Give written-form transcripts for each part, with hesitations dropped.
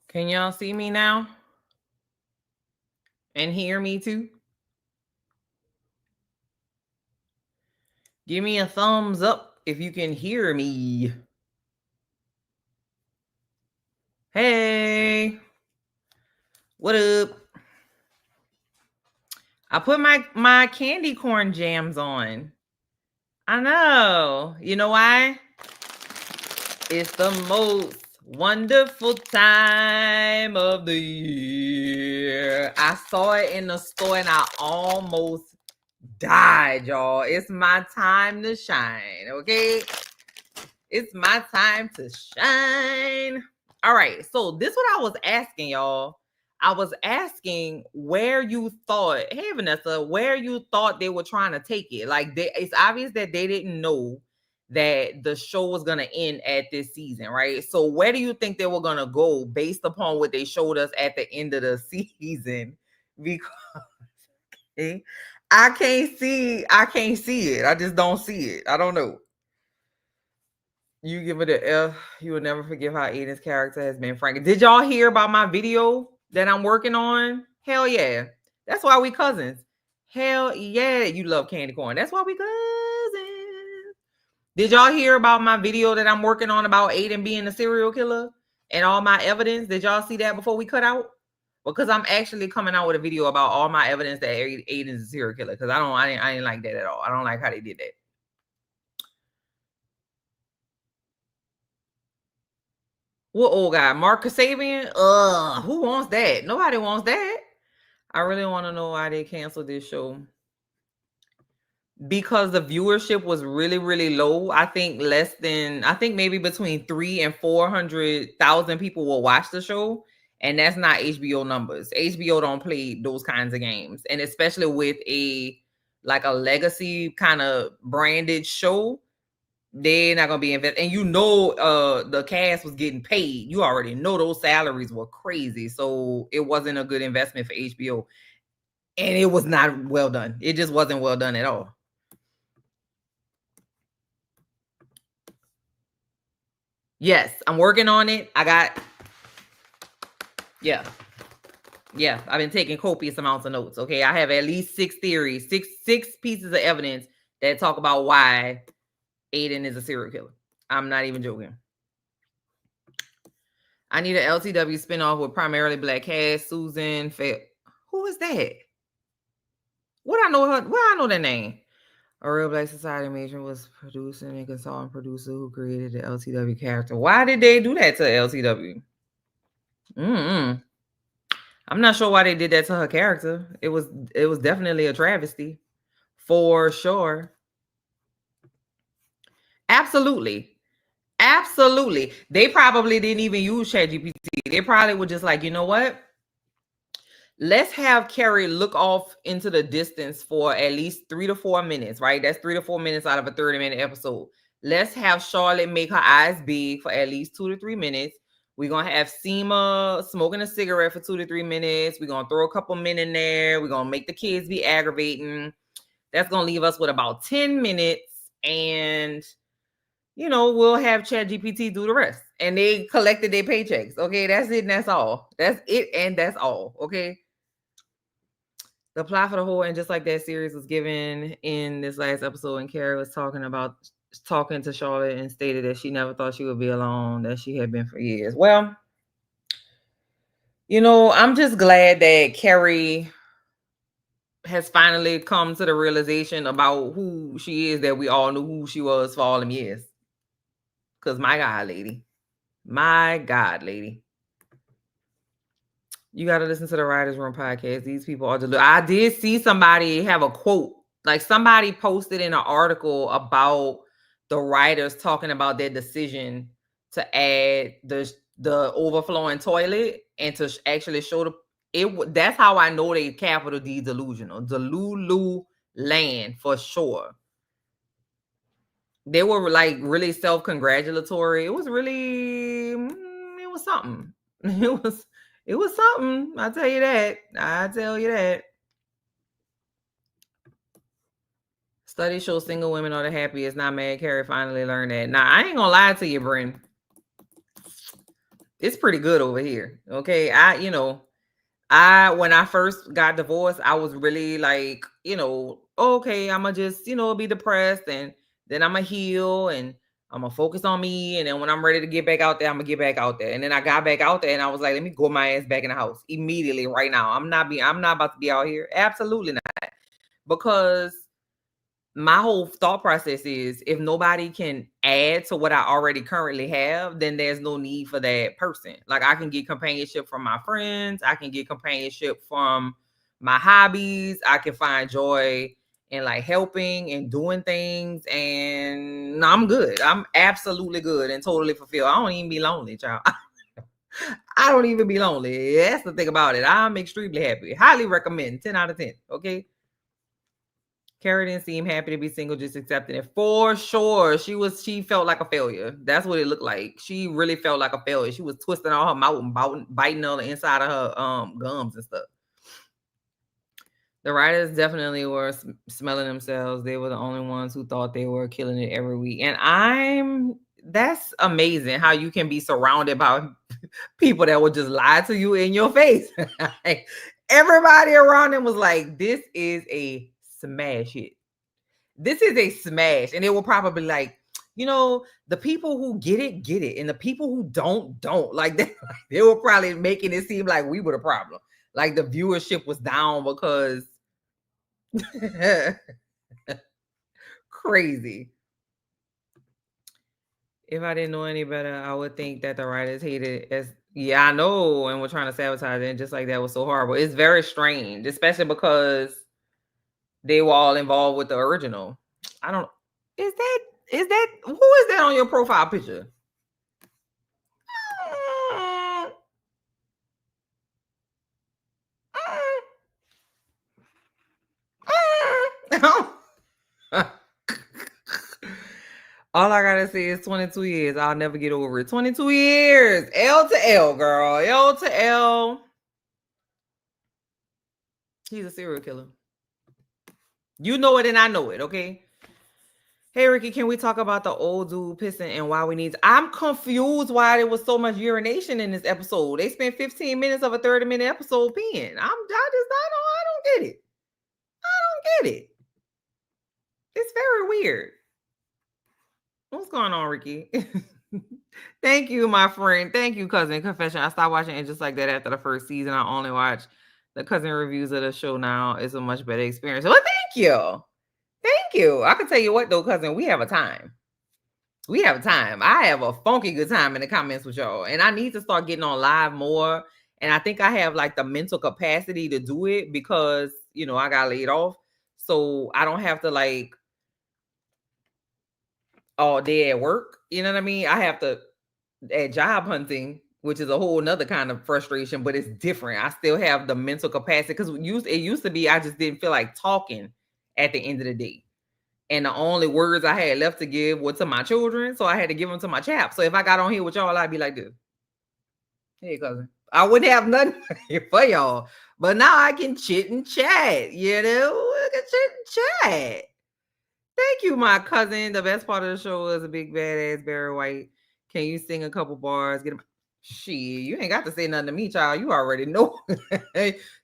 Can y'all see me now? And hear me too? Give me a thumbs up if you can hear me. Hey, what up? I put my candy corn jams on. I know. You know why? It's the most wonderful time of the year. I saw it in the store and I almost died, y'all. It's my time to shine, okay? It's my time to shine. All right, so this is what I was asking, y'all. I was asking where you thought, hey Vanessa, where you thought they were trying to take it. Like it's obvious that they didn't know that the show was gonna end at this season, right? So where do you think they were gonna go based upon what they showed us at the end of the season? Because I can't see it. I just don't see it. I don't know. You give it an F. You will never forgive how Aiden's character has been frank. Did y'all hear about my video that I'm working on? Hell yeah. That's why we cousins. Hell yeah. You love candy corn. That's why we cousins. Did y'all hear about my video that I'm working on about Aiden being a serial killer and all my evidence? Did y'all see that before we cut out? Because I'm actually coming out with a video about all my evidence that Aiden's a serial killer. Because I didn't like that at all. I don't like how they did that. What old guy? Mark Kasabian? Who wants that? Nobody wants that. I really want to know why they canceled this show. Because the viewership was really, really low. I think maybe between 300,000 and 400,000 people will watch the show. And that's not HBO numbers. HBO don't play those kinds of games. And especially with a legacy kind of branded show, they're not gonna be invested. And the cast was getting paid. You already know those salaries were crazy. So it wasn't a good investment for HBO. And it was not well done. It just wasn't well done at all. Yes, I'm working on it. Yeah, I've been taking copious amounts of notes. Okay, I have at least 6 theories, six pieces of evidence that talk about why Aiden is a serial killer. I'm not even joking. I need an LCW spinoff with primarily black cast. Susan Who is that? What I know her? Where I know that name? A Real Black Society matron was producing and consultant producer who created the LCW character. Why did they do that to LCW? I'm not sure why they did that to her character. It was definitely a travesty, for sure. Absolutely. They probably didn't even use ChatGPT. They probably were just like, you know what? Let's have Carrie look off into the distance for at least 3 to 4 minutes, right? That's 3 to 4 minutes out of a 30-minute episode. Let's have Charlotte make her eyes big for at least 2 to 3 minutes. We're going to have Seema smoking a cigarette for 2 to 3 minutes. We're going to throw a couple men in there. We're going to make the kids be aggravating. That's going to leave us with about 10 minutes. And, we'll have ChatGPT do the rest. And they collected their paychecks. Okay, that's it and that's all. That's it and that's all. Okay. The plot for the whole, and just like that series was given in this last episode, and Carrie was talking to Charlotte and stated that she never thought she would be alone, that she had been for years. Well, I'm just glad that Carrie has finally come to the realization about who she is, that we all knew who she was for all them years. Because my God, lady. You got to listen to the Writers Room podcast. These people are deluded. I did see somebody have a quote. Like somebody posted in an article about the writers talking about their decision to add the overflowing toilet and to actually show that's how I know they capital D delusional. Delulu land for sure. They were like really self-congratulatory. It was something. It was something. I tell you that. Studies show single women are the happiest. Not mad. Carrie finally learned that. Nah, I ain't gonna lie to you, Bryn. It's pretty good over here. Okay. When I first got divorced, I was really like, okay, I'ma just, be depressed, and then I'ma heal, and I'm gonna focus on me. And then when I'm ready to get back out there, I'm gonna get back out there. And then I got back out there and I was like, let me go my ass back in the house immediately right now. I'm not about to be out here. Absolutely not. Because my whole thought process is, if nobody can add to what I already currently have, then there's no need for that person. Like, I can get companionship from my friends, I can get companionship from my hobbies, I can find joy in like helping and doing things, and I'm good. I'm absolutely good and totally fulfilled. I don't even be lonely, child. I don't even be lonely. That's the thing about it. I'm extremely happy. Highly recommend. 10 out of 10. Okay. Carrie didn't seem happy to be single, just accepting it. For sure. She felt like a failure. That's what it looked like. She really felt like a failure. She was twisting all her mouth and biting on the inside of her gums and stuff. The writers definitely were smelling themselves. They were the only ones who thought they were killing it every week. And that's amazing how you can be surrounded by people that would just lie to you in your face. Everybody around them was like, this is a smash hit. This is a smash. And it will probably like, the people who get it. And the people who don't. Like they were probably making it seem like we were the problem. Like the viewership was down because crazy. If I didn't know any better, I would think that the writers hated as I know, and we're trying to sabotage it. And just like that was so horrible. It's very strange, especially because they were all involved with the original. I don't. Is that who is that on your profile picture? All I gotta say is 22 years. I'll never get over it. 22 years. L to L, girl. L to L. He's a serial killer. You know it and I know it, okay? Hey, Ricky, can we talk about the old dude pissing and why we need to... I'm confused why there was so much urination in this episode. They spent 15 minutes of a 30-minute episode peeing. I don't get it. I don't get it. It's very weird. What's going on, Ricky? Thank you, my friend. Thank you, cousin. Confession. I stopped watching it just like that after the first season. I only watch the cousin reviews of the show now. It's a much better experience. Well, thank you. Thank you. I can tell you what, though, cousin, we have a time. We have a time. I have a funky good time in the comments with y'all. And I need to start getting on live more. And I think I have like the mental capacity to do it because, I got laid off. So I don't have to like all day at work. You know what I mean? I have to at job hunting, which is a whole nother kind of frustration, but it's different. I still have the mental capacity because it used to be I just didn't feel like talking at the end of the day. And the only words I had left to give were to my children. So I had to give them to my chap. So if I got on here with y'all, I'd be like this. Hey, cousin. I wouldn't have nothing for y'all. But now I can chit and chat, I can chit and chat. Thank you, my cousin. The best part of the show is a big badass Barry White. Can you sing a couple bars? Get him. Shit, you ain't got to say nothing to me, child. You already know.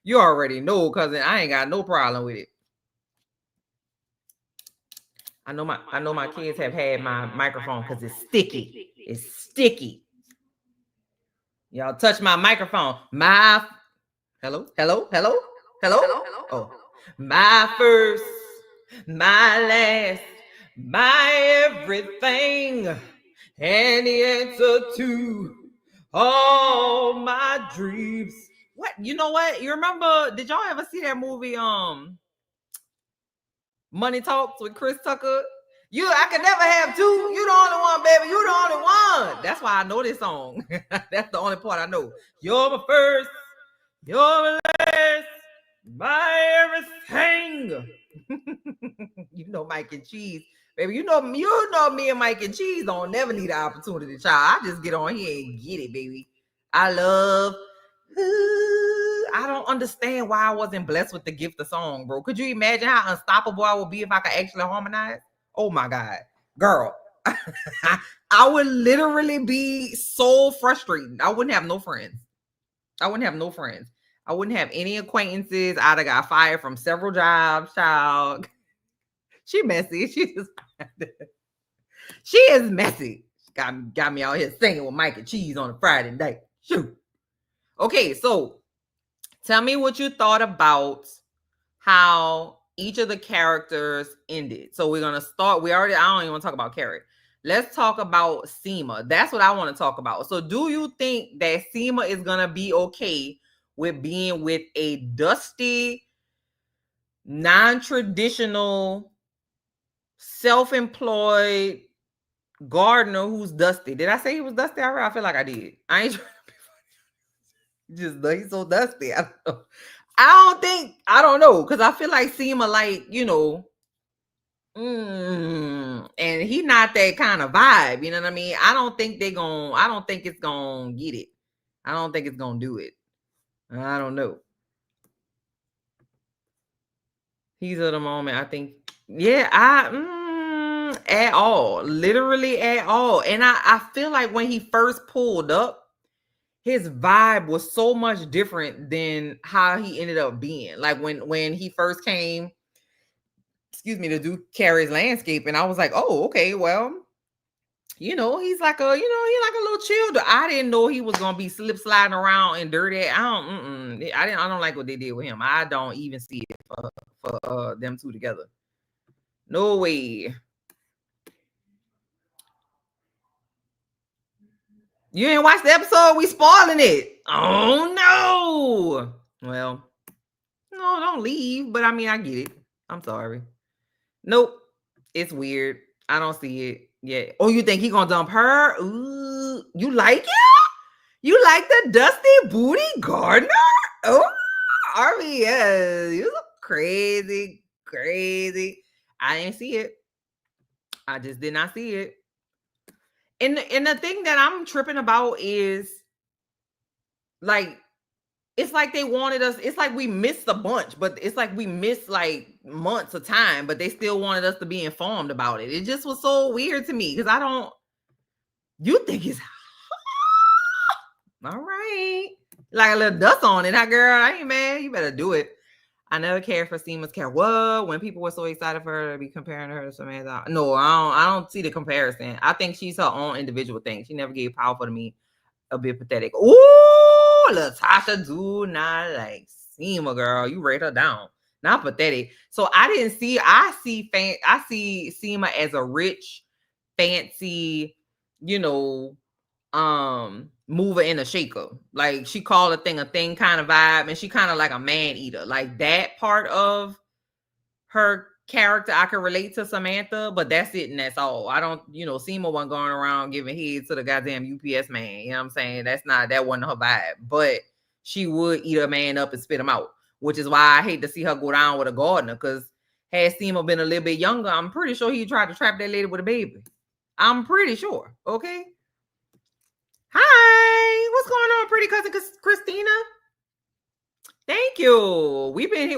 You already know, cousin. I ain't got no problem with it. I know my kids have had my microphone because it's sticky. It's sticky. Y'all touch my microphone. Hello. Oh, my first, my last, my everything, and the answer to all my dreams. What? You know what? You remember? Did y'all ever see that movie? Money Talks with Chris Tucker. I could never have two. You the only one, baby. You the only one. That's why I know this song. That's the only part I know. You're my first. You're my last. My everything. Mike and Cheese. Baby, you know me and Mike and Cheese don't never need an opportunity, child. I just get on here and get it, baby. I love... I don't understand why I wasn't blessed with the gift of song, bro. Could you imagine how unstoppable I would be if I could actually harmonize? Oh my God. Girl, I would literally be so frustrated. I wouldn't have no friends. I wouldn't have any acquaintances. I'd have got fired from several jobs, child. She messy. She is messy. Got me out here singing with Mike and Cheese on a Friday night. Shoot. Okay, so tell me what you thought about how each of the characters ended. So we're gonna start. I don't even want to talk about Carrie. Let's talk about Seema. That's what I want to talk about. So do you think that Seema is gonna be okay with being with a dusty, non-traditional, self-employed gardener who's dusty? Did I say he was dusty? I feel like I did. I ain't trying to be he's so dusty. I don't know, because I feel like Seema, like, and he not that kind of vibe, you know what I mean? I don't think it's gonna get it. I don't think it's gonna do it. I don't know. He's of the moment, I think. Yeah, at all. Literally at all. And I feel like when he first pulled up, his vibe was so much different than how he ended up being. Like when he first came, to do Carrie's landscape, and I was like, oh, okay, well, he's like a little chill. I didn't know he was gonna be sliding around and dirty. I don't like what they did with him. I don't even see it for them two together. No way. You didn't watch the episode? We spoiling it. Oh no. Well, no, don't leave. But I mean, I get it. I'm sorry. Nope. It's weird. I don't see it yet. Oh, you think he gonna dump her? Ooh, you like it? You like the dusty booty gardener? Oh, Arby, yeah. You look crazy. I didn't see it. I just did not see it. And the thing that I'm tripping about is, like, it's like they wanted us. It's like we missed a bunch, but it's like we missed like months of time, but they still wanted us to be informed about it. It just was so weird to me, because you think it's all right, like a little dust on it, huh, girl? I ain't mad. You better do it. I never cared for Seema's character. What? When people were so excited for her to be comparing her to Samantha? No, I don't see the comparison. I think she's her own individual thing. She never gave powerful to me. A bit pathetic. Ooh, Latasha do not like Seema, girl. You rate her down. Not pathetic. So I see Seema as a rich, fancy, mover and a shaker. Like, she called a thing kind of vibe, and she kind of like a man eater. Like, that part of her character I can relate to Samantha, but that's it, and that's all. I don't, Seema wasn't going around giving head to the goddamn UPS man. You know what I'm saying? That wasn't her vibe. But she would eat a man up and spit him out, which is why I hate to see her go down with a gardener, because had Seema been a little bit younger, I'm pretty sure he tried to trap that lady with a baby. I'm pretty sure. Okay. Hi, what's going on, pretty cousin Christina? Thank you. We've been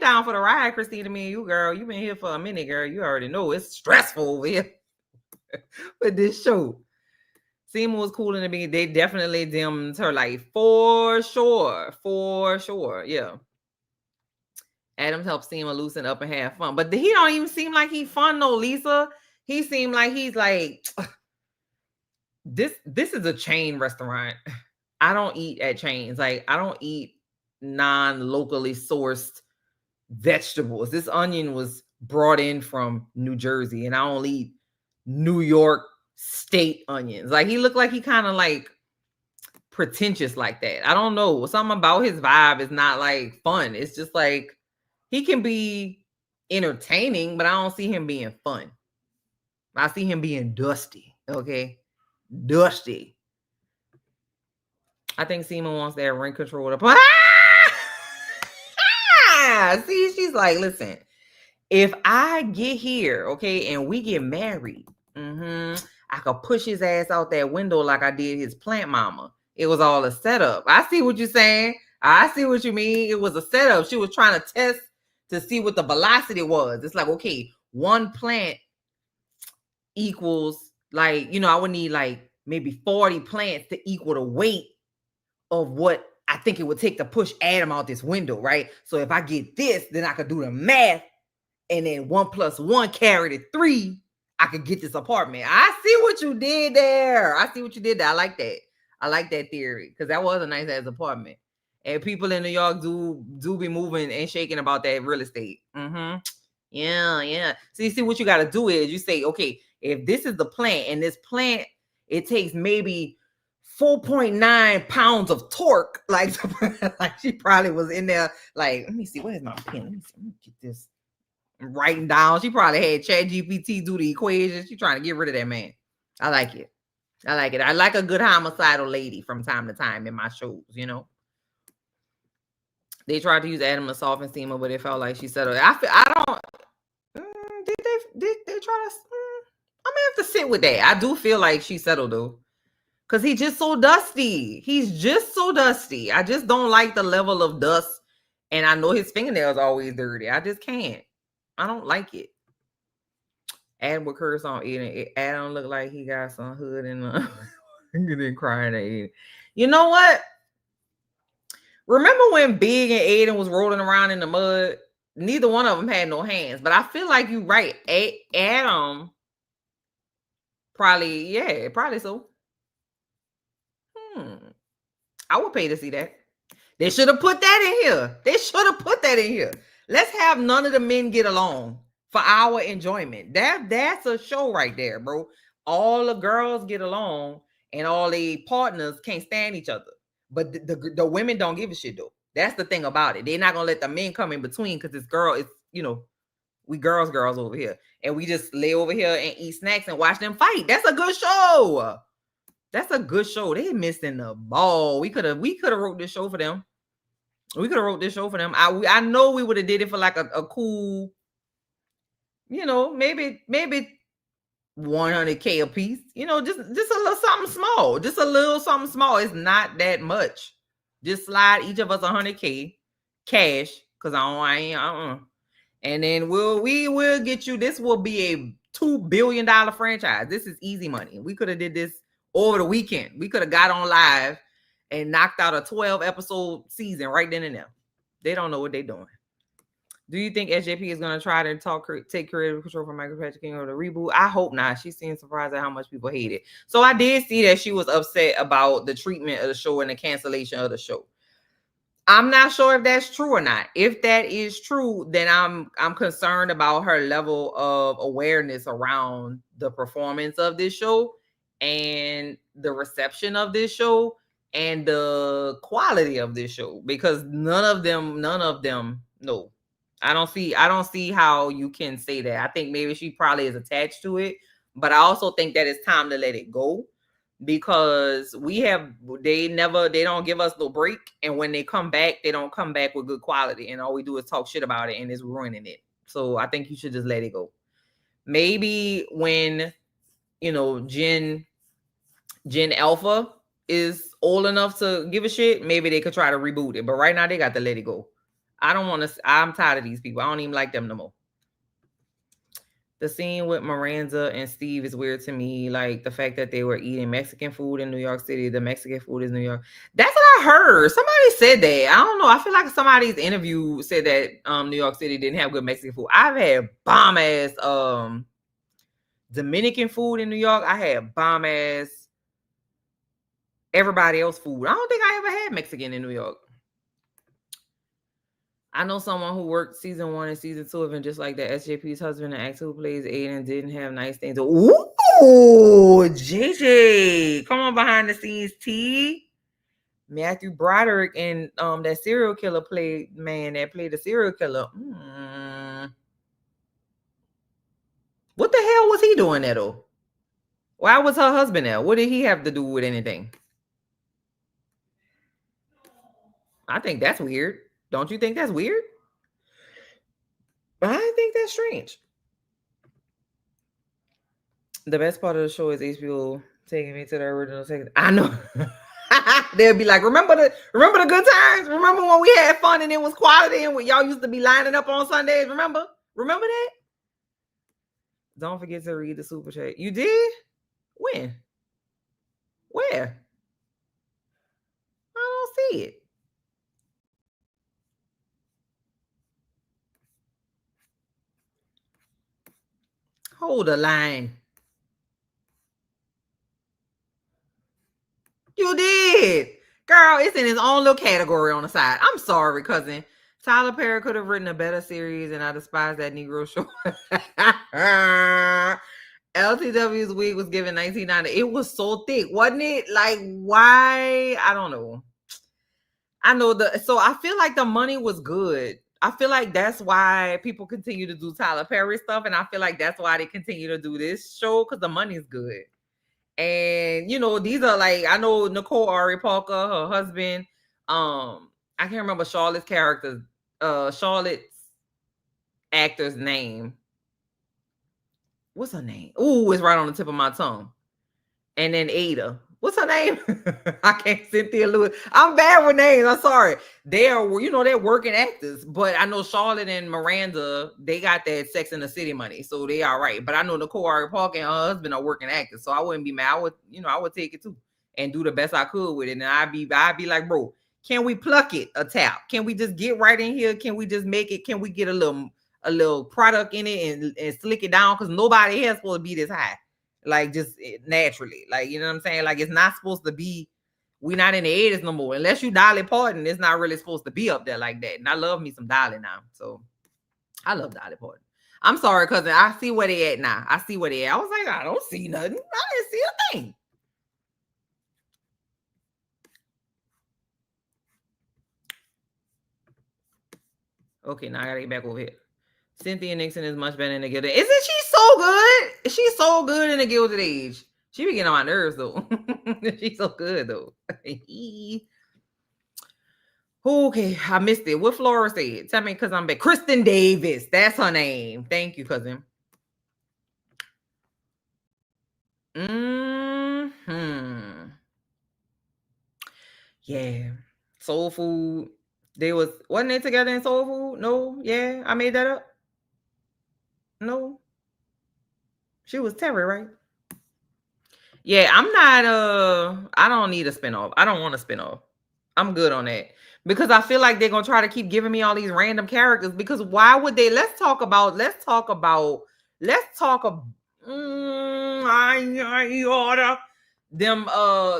down for the ride, Christina. Me and you, girl. You've been here for a minute, girl. You already know it's stressful over here with this show. Seema was cool in the beginning. They definitely dimmed her life for sure. Yeah. Adams helped Seema loosen up and have fun, but he don't even seem like he's fun, though, Lisa. He seemed like he's like, this is a chain restaurant. I don't eat at chains. Like, I don't eat non-locally sourced vegetables. This onion was brought in from New Jersey, and I only eat New York state onions. Like, he looked like he kind of like pretentious like that. I don't know. Something about his vibe is not like fun. It's just like, he can be entertaining, but I don't see him being fun. I see him being dusty. Okay. Dusty. I think Seema wants that rent control to see, she's like, listen, if I get here, okay, and we get married, I could push his ass out that window like I did his plant mama. It was all a setup. I see what you're saying. I see what you mean. It was a setup. She was trying to test to see what the velocity was. It's like, okay, one plant equals like, you know, I would need like maybe 40 plants to equal the weight of what I think it would take to push Adam out this window, right? So if I get this, then I could do the math, and then 1 + 1 carried to 3. I could get this apartment. I see what you did there. I see what you did there. I like that. I like that theory because that was a nice ass apartment. And people in New York do be moving and shaking about that real estate. Mm-hmm. Yeah. See what you got to do is you say, okay, if this is the plant, and this plant, it takes maybe 4.9 pounds of torque. Like, like she probably was in there. Like, let me see, where's my pen? Let me see. Let me get this. Writing down. She probably had ChatGPT do the equations. She's trying to get rid of that man. I like it. I like a good homicidal lady from time to time in my shows, you know. They tried to use Adam to soften Seema, but it felt like she settled. I don't. Did they try to? I'm gonna have to sit with that. I do feel like she settled though, because he's just so dusty. He's just so dusty. I just don't like the level of dust, and I know his fingernails are always dirty. I just can't. I don't like it. Adam would curse on Aiden. Adam looked like he got some hood in the then crying at Aiden. You know what? Remember when Big and Aiden was rolling around in the mud? Neither one of them had no hands. But I feel like you're right. Adam probably so. I would pay to see that. They should have put that in here. Let's have none of the men get along for our enjoyment. That's a show right there, bro. All the girls get along and all the partners can't stand each other. But the women don't give a shit though. That's the thing about it. They're not gonna let the men come in between because this girl is, you know, we girls over here. And we just lay over here and eat snacks and watch them fight. That's a good show. They missing the ball. We could have wrote this show for them. I know we would have did it for like a cool, you know, maybe 100K a piece. You know, just a little something small. It's not that much. Just slide each of us 100K cash, because and then we will get you. This will be a $2 billion franchise. This is easy money. We could have did this over the weekend. We could have got on live and knocked out a 12 episode season right then and there. They don't know what they're doing. Do you think SJP is going to try to take creative control from Michael Patrick King over the reboot? I hope not. She seemed surprised at how much people hate it. So I did see that she was upset about the treatment of the show and the cancellation of the show. I'm not sure if that's true or not. If that is true, then I'm concerned about her level of awareness around the performance of this show and the reception of this show and the quality of this show, because none of them, no. I don't see how you can say that. I think maybe she probably is attached to it, but I also think that it's time to let it go, because they don't give us no break, and when they come back, they don't come back with good quality, and all we do is talk shit about it, and it's ruining it. So I think you should just let it go. Maybe when, you know, Gen Alpha is old enough to give a shit, maybe they could try to reboot it, but right now they got to let it go. I'm tired of these people. I don't even like them no more. The scene with Miranda and Steve is weird to me. Like the fact that they were eating Mexican food in New York City. The Mexican food is New York. That's what I heard. Somebody said that. I don't know. I feel like somebody's interview said that New York City didn't have good Mexican food. I've had bomb ass Dominican food in New York. I had bomb ass everybody else food. I don't think I ever had Mexican in New York. I know someone who worked season 1 and season 2 of it, just like that. SJP's husband and actor who plays Aiden didn't have nice things. Ooh, JJ, come on behind the scenes, T. Matthew Broderick and that serial killer that played the serial killer. What the hell was he doing there though? Why was her husband there? What did he have to do with anything? I think that's weird. Don't you think that's weird? I think that's strange. The best part of the show is HBO taking me to the original second. I know. They'll be like, remember the good times? Remember when we had fun and it was quality and when y'all used to be lining up on Sundays? Remember that? Don't forget to read the super chat. You did? When? Where? I don't see it. Hold the line. You did. Girl, it's in his own little category on the side. I'm sorry, cousin. Tyler Perry could have written a better series, and I despise that Negro show. LTW's wig was given 1990. It was so thick, wasn't it? Like, why? I don't know. I know so I feel like the money was good. I feel like that's why people continue to do Tyler Perry stuff, and I feel like that's why they continue to do this show because the money's good. And these are like, I know Nicole Ari Parker, her husband. I can't remember Charlotte's character, Charlotte's actor's name. What's her name? Ooh, it's right on the tip of my tongue. And then Ada. What's her name? I can't. Cynthia Lewis. I'm bad with names. I'm sorry. They're working actors, but I know Charlotte and Miranda, they got that Sex in the City money, so they all right. But I know Nicole Ari Parker and her husband are working actors, so I wouldn't be mad. I would take it too and do the best I could with it. And I'd be like, bro, can we pluck it a tap? Can we just get right in here? Can we just make it? Can we get a little product in it and slick it down? Because nobody else supposed to be this high. Like, just naturally, like, you know what I'm saying? Like, it's not supposed to be, we not in the 80s no more. Unless you Dolly Parton, it's not really supposed to be up there like that. And I love me some Dolly now. So I love Dolly Parton. I'm sorry, cousin. I see where they at now. I see where they at. I was like, I don't see nothing. I didn't see a thing. Okay, now I gotta get back over here. Cynthia Nixon is much better in the Gilded Age. Isn't she so good? She's so good in the Gilded Age. She be getting on my nerves though. She's so good though. Okay, I missed it. What Flora said? Tell me, because I'm back. Kristen Davis. That's her name. Thank you, cousin. Yeah. Soul Food. Wasn't they together in Soul Food? No. Yeah. I made that up. No. She was Terry, right? Yeah, I'm not I don't need a spinoff. I don't want a spinoff. I'm good on that. Because I feel like they're gonna try to keep giving me all these random characters. Because why would they? Let's talk about them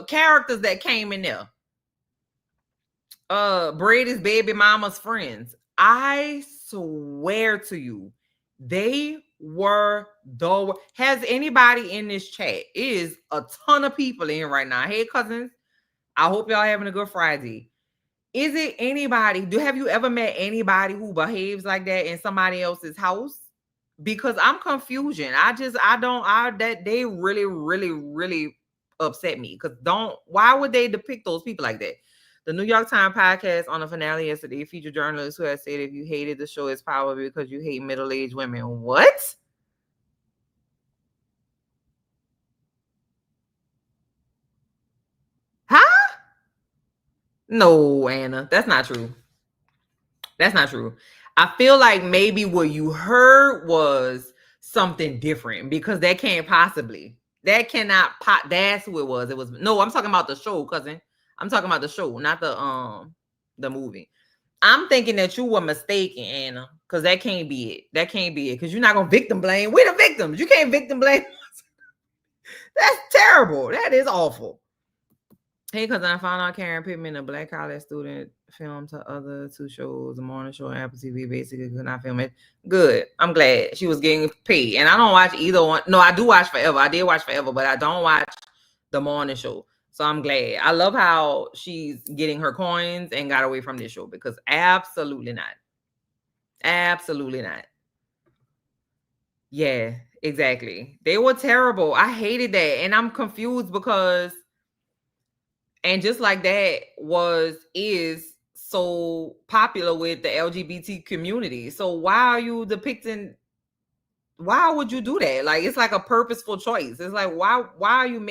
characters that came in there. Brady's baby mama's friends. I swear to you, they were has anybody in this chat? It is a ton of people in right now. Hey, cousins, I hope y'all having a good Friday. Is it anybody? Have you ever met anybody who behaves like that in somebody else's house? Because I'm confusion. That they really, really, really upset me. Because why would they depict those people like that? The New York Times podcast on the finale yesterday featured journalists who had said if you hated the show, it's probably because you hate middle-aged women. What? Huh? No, Anna, that's not true. That's not true. I feel like maybe what you heard was something different because that cannot pop. That's who it was. No, I'm talking about the show, cousin. I'm talking about the show, not the movie. I'm thinking that you were mistaken, Anna, because that can't be it. That can't be it because you're not gonna victim blame. We're the victims. You can't victim blame. That's terrible. That is awful. Hey, because I found out Karen Pittman, a black college student, filmed her other two shows, the morning show and Apple TV, basically could not film it. Good. I'm glad she was getting paid. And I don't watch either one. No, I do watch Forever. I did watch Forever, but I don't watch the morning show. So I'm glad. I love how she's getting her coins and got away from this show because absolutely not. Absolutely not. Yeah, exactly. They were terrible. I hated that. And I'm confused because and just like that is so popular with the LGBT community. So why would you do that? Like, it's like a purposeful choice. It's like, why are you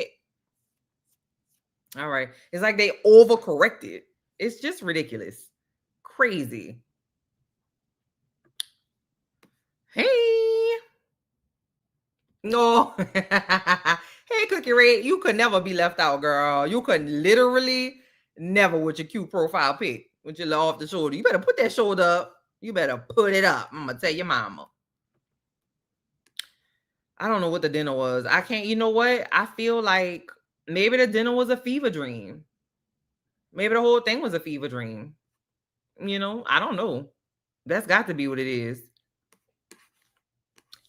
all right. It's like they overcorrected. It's just ridiculous. Crazy. Hey. No. Hey, Cookie Red, you could never be left out, girl. You could literally never with your cute profile pic, with your off the shoulder. You better put that shoulder up. You better put it up. I'm gonna tell your mama. I don't know what the dinner was. I can't, you know what? I feel like maybe the dinner was a fever dream. Maybe the whole thing was a fever dream. You know, I don't know. That's got to be what it is.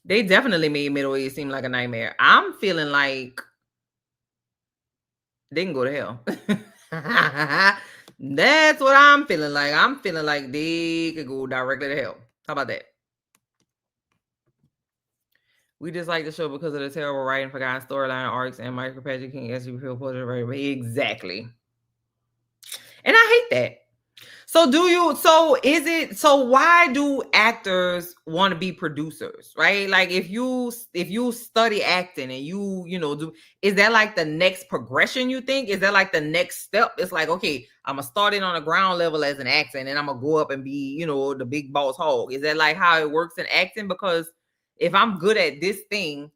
They definitely made middle age seem like a nightmare. I'm feeling like they can go to hell. That's what I'm feeling like. I'm feeling like they could go directly to hell. How about that? We just like the show because of the terrible writing, forgotten storyline arcs, and Michael Patrick King as you feel pleasure. Exactly. And I hate that. So why do actors want to be producers, right? Like if you study acting and is that like the next progression, you think? Is that like the next step? It's like, okay, I'm gonna start in on the ground level as an actor and then I'm gonna go up and be, the big boss hog. Is that like how it works in acting? Because if I'm good at this thing,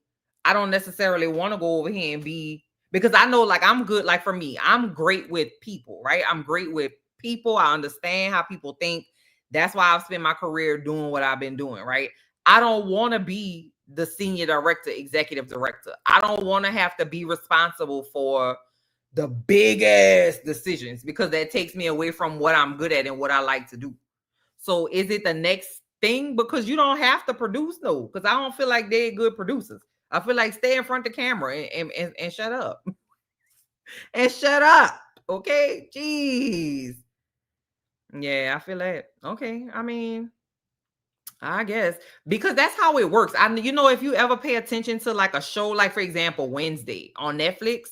I don't necessarily want to go over here and be, because I know, like, I'm good. Like for me, I'm great with people, right? I'm great with people. I understand how people think. That's why I've spent my career doing what I've been doing, right? I don't want to be the senior director, executive director. I don't want to have to be responsible for the biggest decisions, because that takes me away from what I'm good at and what I like to do. So is it the next thing? Because you don't have to produce, though, because I don't feel like they're good producers. I feel like stay in front of the camera and shut up. And shut up. Okay? Jeez. Yeah, I feel that. Okay. I mean, I guess because that's how it works. If you ever pay attention to like a show, like for example, Wednesday on Netflix,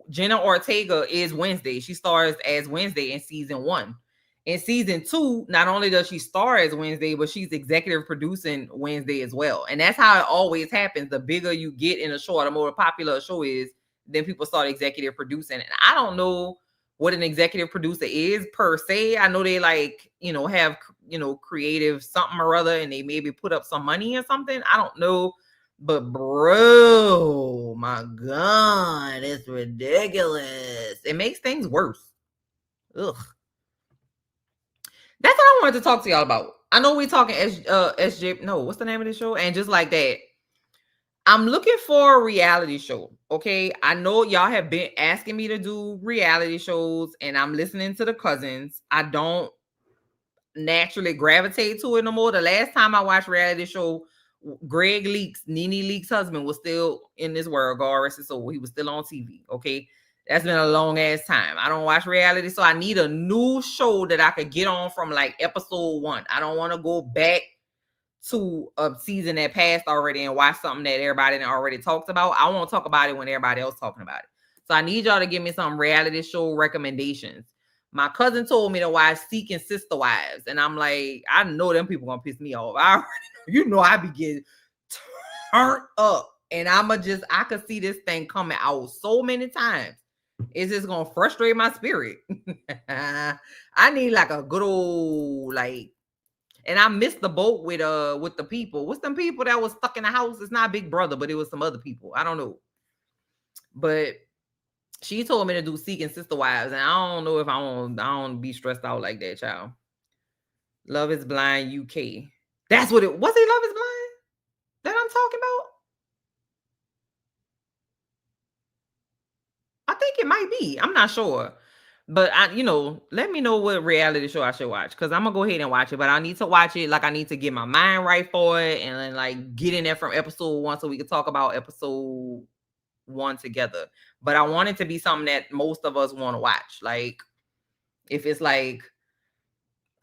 Jenna Ortega is Wednesday. She stars as Wednesday in season 1. In season 2, not only does she star as Wednesday, but she's executive producing Wednesday as well. And that's how it always happens. The bigger you get in a show, the more popular a show is, then people start executive producing. And I don't know what an executive producer is per se. I know they like, have, creative something or other, and they maybe put up some money or something. I don't know. But bro, my God, it's ridiculous. It makes things worse. Ugh. That's what I wanted to talk to y'all about. I know we talking SJ. No, what's the name of the show? And just like that, I'm looking for a reality show. Okay, I know y'all have been asking me to do reality shows, and I'm listening to the cousins. I don't naturally gravitate to it no more. The last time I watched reality show, Greg Leaks, Nene Leaks' husband, was still in this world. God rest his soul. He was still on TV. Okay. That's been a long ass time. I don't watch reality. So I need a new show that I could get on from like episode 1. I don't want to go back to a season that passed already and watch something that everybody already talked about. I won't talk about it when everybody else talking about it. So I need y'all to give me some reality show recommendations. My cousin told me to watch Seeking Sister Wives, and I'm like, I know them people gonna piss me off. I be getting turned up, and I could see this thing coming out so many times. It's just gonna frustrate my spirit. I need like a good old like. And I missed the boat with the people. What's them people that was stuck in the house? It's not Big Brother, but it was some other people. I don't know. But she told me to do Seeking Sister Wives, and I don't know if I don't be stressed out like that, child. Love is Blind UK. That's what it was. It Love is Blind that I'm talking about? I think it might be. I'm not sure. But let me know what reality show I should watch, because I'm gonna go ahead and watch it. But I need to watch it like I need to get my mind right for it, and then like get in there from episode 1 so we can talk about episode 1 together. But I want it to be something that most of us want to watch. Like if it's like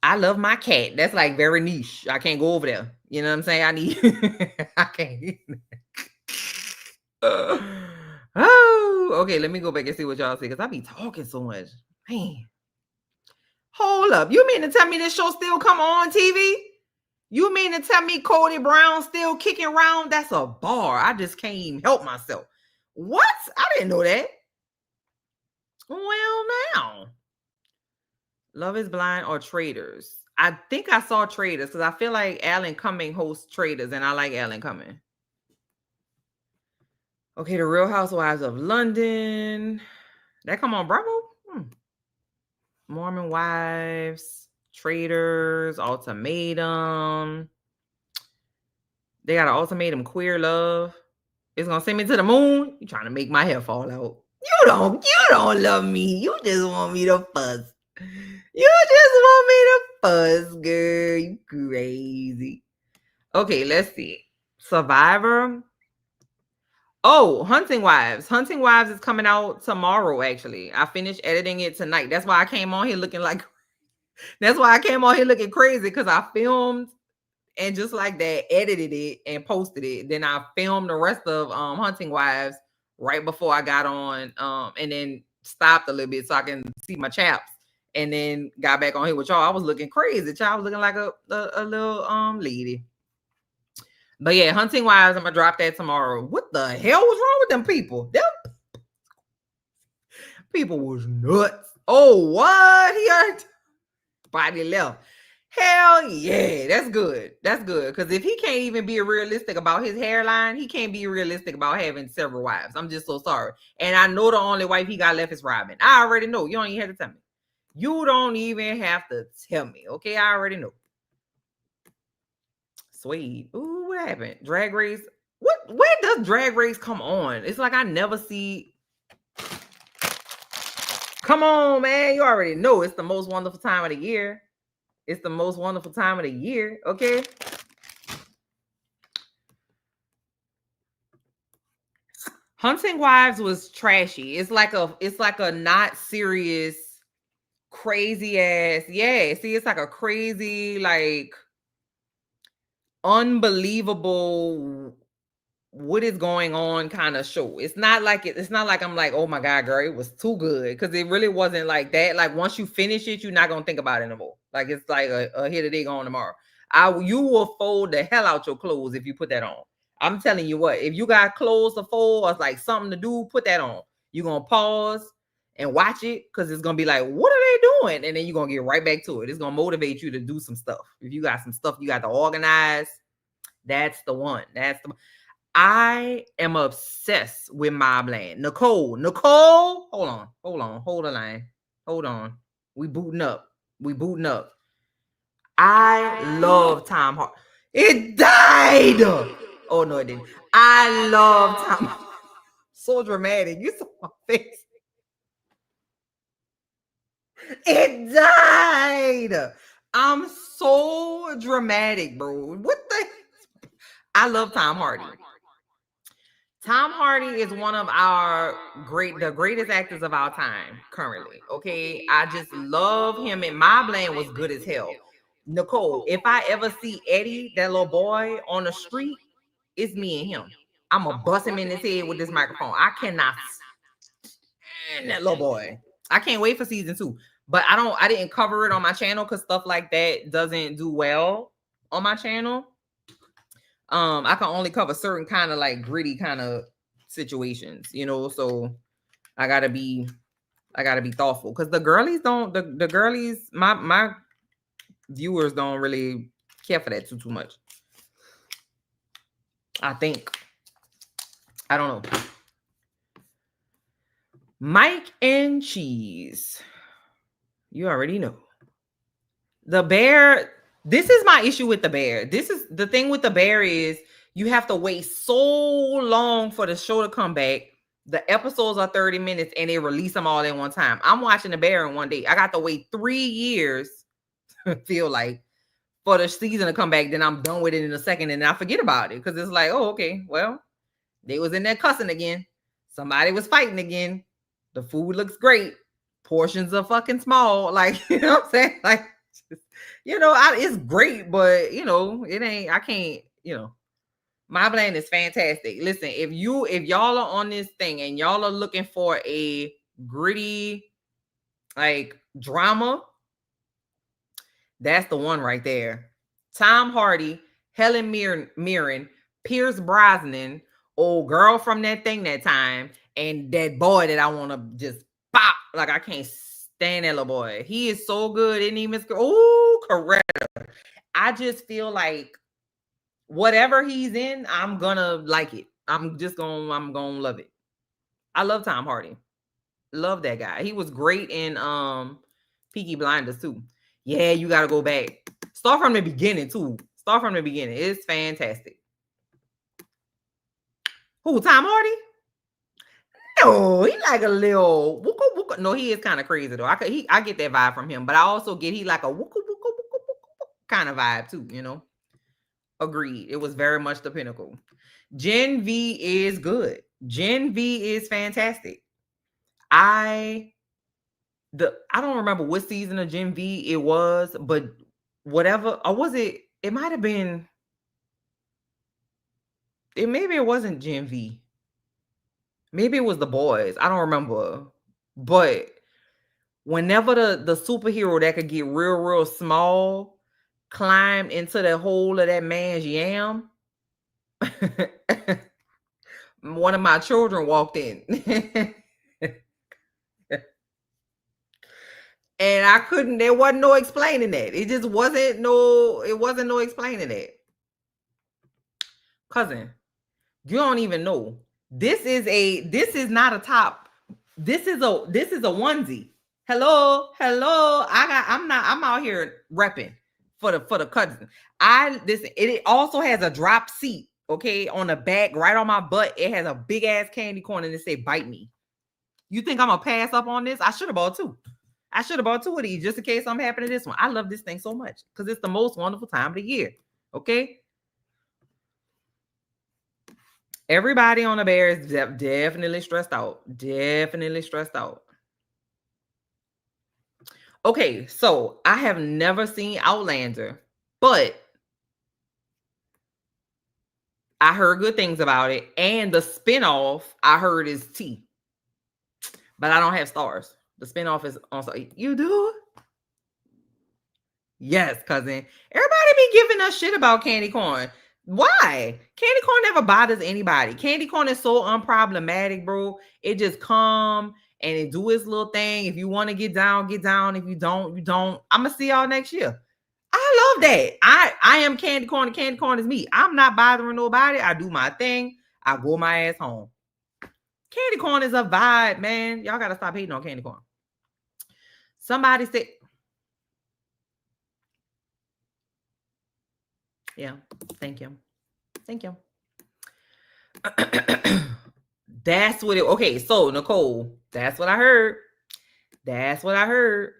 I love my cat, that's like very niche. I can't go over there. You know what I'm saying? I need I can't. Oh, okay. Let me go back and see what y'all say, because I be talking so much. Man. Hold up. You mean to tell me this show still come on TV? You mean to tell me Cody Brown still kicking around? That's a bar. I just can't even help myself. What? I didn't know that. Well, now. Love is Blind or Traders? I think I saw Traders because I feel like Alan Cumming hosts Traders, and I like Alan Cumming. Okay, The Real Housewives of London. That come on Bravo? Mormon Wives, Traitors, Ultimatum. They got an ultimatum, Queer Love. It's gonna send me to the moon. You trying to make my hair fall out. You don't love me. You just want me to fuss. You just want me to fuss, girl. You crazy. Okay, let's see. Survivor. Oh, Hunting Wives. Hunting Wives is coming out tomorrow, actually. I finished editing it tonight. That's why I came on here looking crazy, because I filmed and just like that, edited it and posted it. Then I filmed the rest of Hunting Wives right before I got on, and then stopped a little bit so I can see my chaps, and then got back on here with y'all. I was looking crazy. Child, I was looking like a little lady. But yeah, Hunting Wives, I'm gonna drop that tomorrow. What the hell was wrong with them people? Them people was nuts. Oh, what? He hurt. Body left. Hell yeah, that's good. That's good. Because if he can't even be realistic about his hairline, he can't be realistic about having several wives. I'm just so sorry. And I know the only wife he got left is Robin. I already know. You don't even have to tell me. You don't even have to tell me. Okay, I already know. Sweet. Ooh, what happened? Drag Race. Where does Drag Race come on? It's like I never see. Come on, man. You already know it's the most wonderful time of the year. It's the most wonderful time of the year, okay? Hunting Wives was trashy. It's like a not serious, crazy ass. Yeah, see, it's like a crazy, like unbelievable what is going on kind of show. It's not like I'm like, oh my God, girl, it was too good. Because it really wasn't like that. Like once you finish it, you're not gonna think about it anymore. Like it's like a hit a day on tomorrow. You will fold the hell out your clothes if you put that on. I'm telling you what, if you got clothes to fold or like something to do, put that on. You're gonna pause and watch it because it's gonna be like, what are they doing? And then you're gonna get right back to it. It's gonna motivate you to do some stuff. If you got some stuff you got to organize, that's the one. I am obsessed with Mobland. Nicole, hold the line. Hold on. We booting up. I love Tom Hardy. It died. Oh no, it didn't. I love Tom. So dramatic. You saw my face. It died. I'm so dramatic, bro. What the? I love Tom Hardy. Tom Hardy is one of the greatest actors of our time currently. Okay. I just love him, and Mobland was good as hell. Nicole, if I ever see Eddie, that little boy on the street, it's me and him. I'm gonna bust him in his head with this microphone. I cannot stand that little boy. I can't wait for season 2. But I didn't cover it on my channel because stuff like that doesn't do well on my channel. I can only cover certain kind of like gritty kind of situations, so I gotta be thoughtful because the girlies don't the girlies, my viewers don't really care for that too much. I think. I don't know. Mike and Cheese. You already know. The Bear. This is my issue with the Bear. This is the thing with the Bear is you have to wait so long for the show to come back. The episodes are 30 minutes and they release them all in one time. I'm watching the Bear in one day. I got to wait 3 years, feel like, for the season to come back. Then I'm done with it in a second and I forget about it because it's like, oh, okay, well, they was in there cussing again. Somebody was fighting again. The food looks great. Portions are fucking small. Like, you know what I'm saying? Like, it's great, but it ain't, I can't, Mobland is fantastic. Listen, if y'all are on this thing and y'all are looking for a gritty, like, drama, that's the one right there. Tom Hardy, Helen Mirren, Pierce Brosnan, old girl from that thing that time, and that boy that I want to just pop. Like, I can't stand that little boy. He is so good. Isn't he, Miss? Oh, correct. I just feel like whatever he's in, I'm gonna like it. I'm gonna love it. I love Tom Hardy. Love that guy. He was great in Peaky Blinders too. Yeah, you gotta go back. Start from the beginning too. Start from the beginning. It's fantastic. Who, Tom Hardy? No, he like a little wooka wooka. No, he is kind of crazy though. I get that vibe from him, but I also get he like a wooka wooka wooka wooka kind of vibe too, you know. Agreed. It was very much the pinnacle. Gen V is good. Gen V is fantastic. I don't remember what season of Gen V it was, but whatever, or was it? It might have been. Maybe it wasn't Gen V. Maybe it was The Boys. I don't remember. But whenever the superhero that could get real small climbed into the hole of that man's yam, one of my children walked in. And I couldn't, there wasn't no explaining that. It just wasn't no explaining that. Cousin, you don't even know. This is not a top. This is a onesie. Hello. I'm out here repping for the cousin. It also has a drop seat, okay, on the back, right on my butt. It has a big ass candy corn and it say bite me. You think I'm gonna pass up on this? I should have bought two. I should have bought two of these just in case I'm happy to this one. I love this thing so much because it's the most wonderful time of the year. Okay. Everybody on the bear is definitely stressed out. Definitely stressed out. Okay, so I have never seen Outlander, but I heard good things about it. And the spinoff I heard is T. But I don't have stars. The spinoff is also, you do? Yes, cousin. Everybody be giving us shit about candy corn. Why? Candy corn never bothers anybody. Candy corn is so unproblematic, bro. It just come and it do its little thing. If you want to get down, get down. If you don't, you don't. I'm gonna see y'all next year. I love that. I am candy corn, and candy corn is me. I'm not bothering nobody. I do my thing. I go my ass home. Candy corn is a vibe, man. Y'all gotta stop hating on candy corn. Somebody said, yeah, thank you. Thank you. That's what it, okay, so Nicole, that's what I heard. That's what I heard.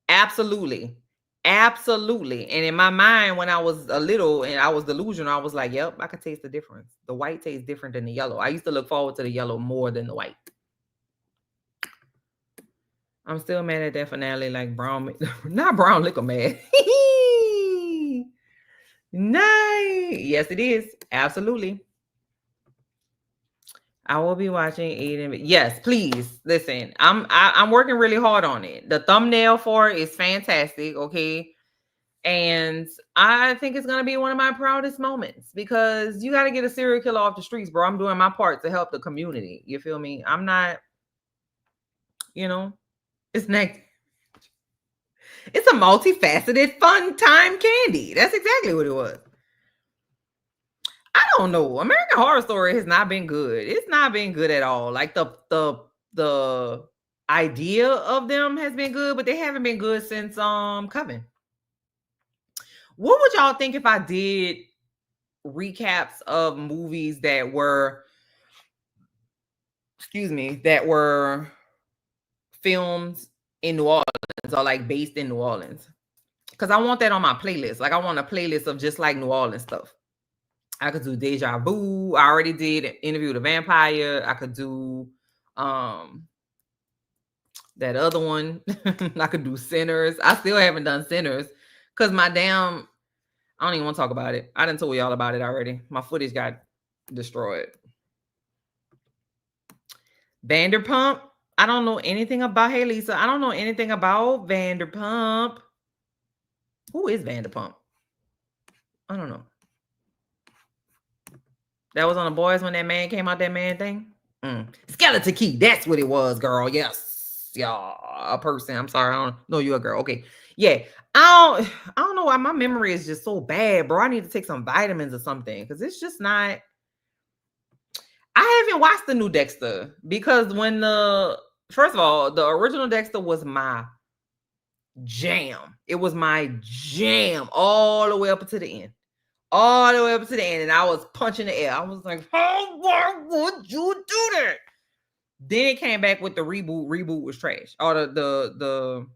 Absolutely. Absolutely. And in my mind, when I was a little and I was delusional, I was like, yep, I could taste the difference. The white tastes different than the yellow. I used to look forward to the yellow more than the white. I'm still mad at that finale, like brown, not brown liquor mad. Nice. Yes, it is. Absolutely. I will be watching Aiden. Yes, please listen. I'm working really hard on it. The thumbnail for it is fantastic. Okay. And I think it's gonna be one of my proudest moments because you got to get a serial killer off the streets, bro. I'm doing my part to help the community. You feel me? I'm not, it's next. It's a multifaceted, fun time candy. That's exactly what it was. I don't know. American Horror Story has not been good. It's not been good at all. Like the idea of them has been good, but they haven't been good since Coven. What would y'all think if I did recaps of movies that were, that were filmed in New Orleans or like based in New Orleans? Because I want that on my playlist. Like I want a playlist of just like New Orleans stuff. I could do Deja Vu. I already did Interview with a Vampire. I could do that other one. I could do Sinners. I still haven't done Sinners because I don't even want to talk about it. I done told y'all about it already. My footage got destroyed. Vanderpump. I don't know anything about, hey Lisa, I don't know anything about Vanderpump. Who is Vanderpump? I don't know. That was on The Boys when that man came out, that man thing. Skeleton Key. That's what it was, girl. Yes. Yeah, a person. I'm sorry. I don't know you're a girl. Okay. Yeah. I don't know why my memory is just so bad, bro. I need to take some vitamins or something because it's just not. I haven't watched the new Dexter because first of all, the original Dexter was my jam. It was my jam all the way up to the end. All the way up to the end. And I was punching the air. I was like, why would you do that? Then it came back with the reboot. Reboot was trash. Or the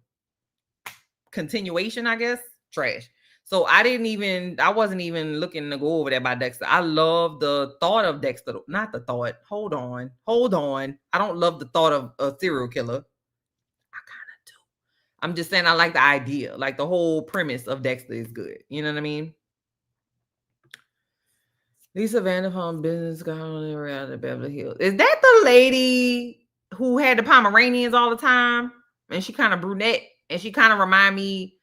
continuation, I guess, trash. So I wasn't even looking to go over that by Dexter. I love the thought of Dexter. Not the thought. Hold on. I don't love the thought of a serial killer. I kind of do. I'm just saying I like the idea. Like the whole premise of Dexter is good. You know what I mean? Lisa Vanderpump business going around the Beverly Hills. Is that the lady who had the Pomeranians all the time? And she kind of brunette. And she kind of remind me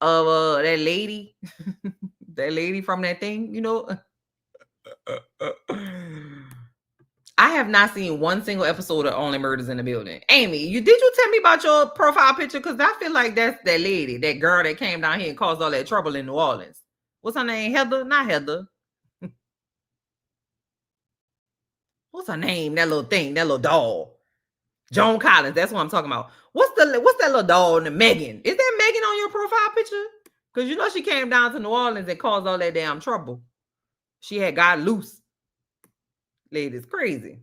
of that lady. That lady from that thing, you know. I have not seen one single episode of Only Murders in the Building. Amy, did you tell me about your profile picture? Because I feel like that's that lady, that girl that came down here and caused all that trouble in New Orleans. What's her name? Heather? Not Heather. What's her name? That little thing, that little doll. Joan Collins. That's what I'm talking about. What's that little doll? Megan. Is that Megan on your profile picture? Because you know she came down to New Orleans and caused all that damn trouble. She had got loose. Lady's crazy.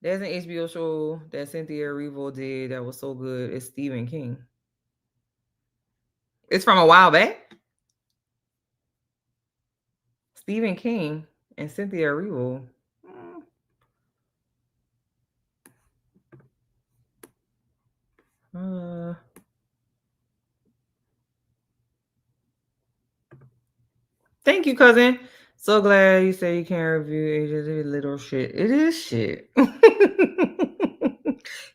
There's an HBO show that Cynthia Erivo did that was so good. It's Stephen King. It's from a while back. Stephen King and Cynthia Erivo. Thank you, cousin. So glad you say you can't review Ages. It's literal shit. It is shit.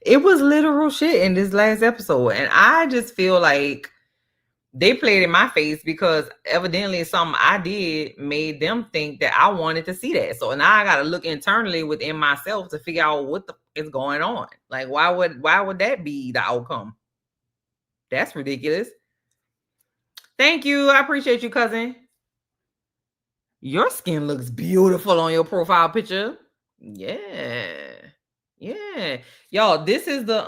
It was literal shit in this last episode. And I just feel like they played in my face because evidently something I did made them think that I wanted to see that. So now I got to look internally within myself to figure out what the is going on. Like, why would that be the outcome? That's ridiculous. Thank you. I appreciate you, cousin. Your skin looks beautiful on your profile picture. Yeah. Y'all, this is the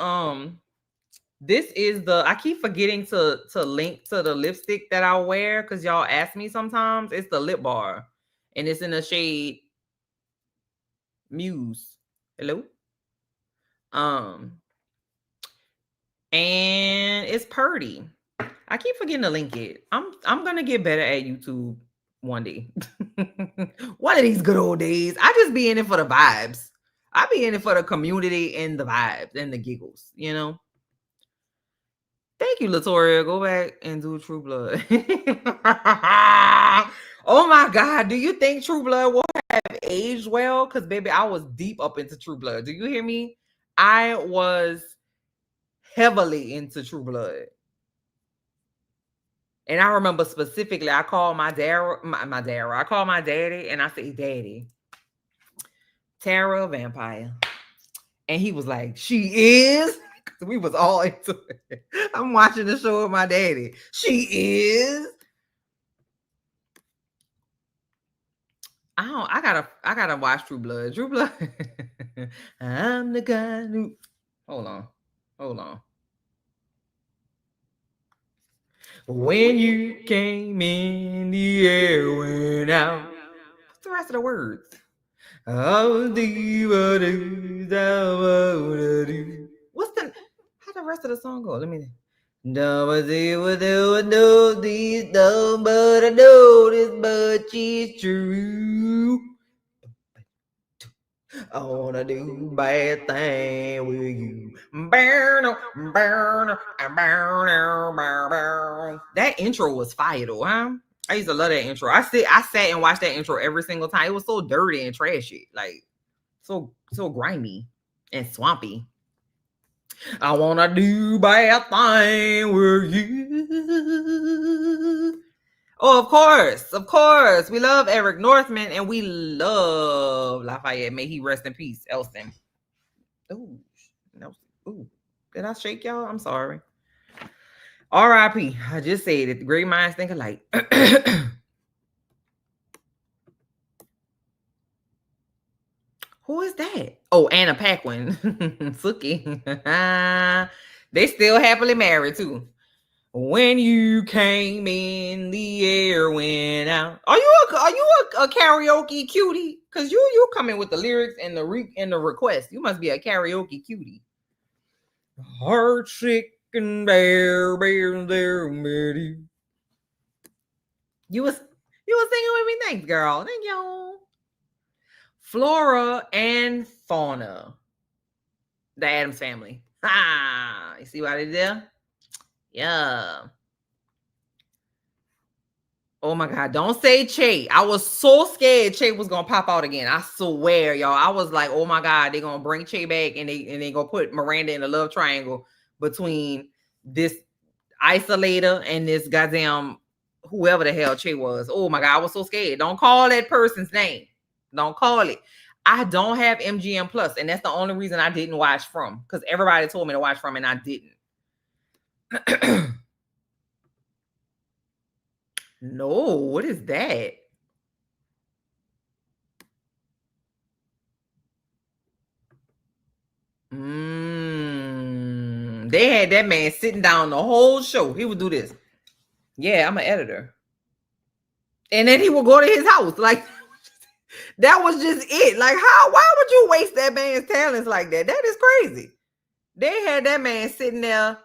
I keep forgetting to link to the lipstick that I wear because y'all ask me sometimes. It's the lip bar. And it's in the shade Muse. Hello? And it's purdy. I keep forgetting to link it. I'm gonna get better at YouTube one day. One of these good old days. I just be in it for the vibes. I be in it for the community and the vibes and the giggles, you know. Thank you, Latoria. Go back and do True Blood. Oh my God. Do you think True Blood will have aged well? Because baby, I was deep up into True Blood. Do you hear me? I was heavily into True Blood. And I remember specifically, I called my dad, I called my daddy and I said, Daddy, Tara vampire. And he was like, she is? We was all into it. I'm watching the show with my daddy. She is? I gotta watch True Blood. True Blood. I'm the guy who. Hold on. When you came in, the air went out. What's the rest of the words? What's the how the rest of the song go? Let me but I know this much is true. I wanna do bad thing with you. That intro was fire though, huh? I used to love that intro. I sat and watched that intro every single time. It was so dirty and trashy, like so grimy and swampy. I wanna do bad thing with you. Oh, of course. We love Eric Northman and we love Lafayette. May he rest in peace, Elston. Ooh, no. Ooh, did I shake y'all? I'm sorry. R.I.P. I just said it. The great minds think alike. Who is that? Oh, Anna Paquin. Suki. They still happily married too. When you came in, the air went out. Are you a karaoke cutie? Cause you come in with the lyrics and the request. You must be a karaoke cutie. Heart sick and bear there, Betty. You was singing with me. Thanks, girl. Thank you. Flora and Fauna. The Addams Family. Ah, you see what I did there? Yeah. Oh my God, don't say Che. I was so scared Che was gonna pop out again. I swear, y'all. I was like, oh my God, they're gonna bring Che back and they gonna put Miranda in a love triangle between this isolator and this goddamn whoever the hell Che was. Oh my God, I was so scared. Don't call that person's name. Don't call it. I don't have MGM Plus, and that's the only reason I didn't watch From, because everybody told me to watch From and I didn't. No, what is that? They had that man sitting down the whole show. He would do this. Yeah, I'm an editor. And then he would go to his house. Like, that was just it. Like, why would you waste that man's talents like that? That is crazy. They had that man sitting there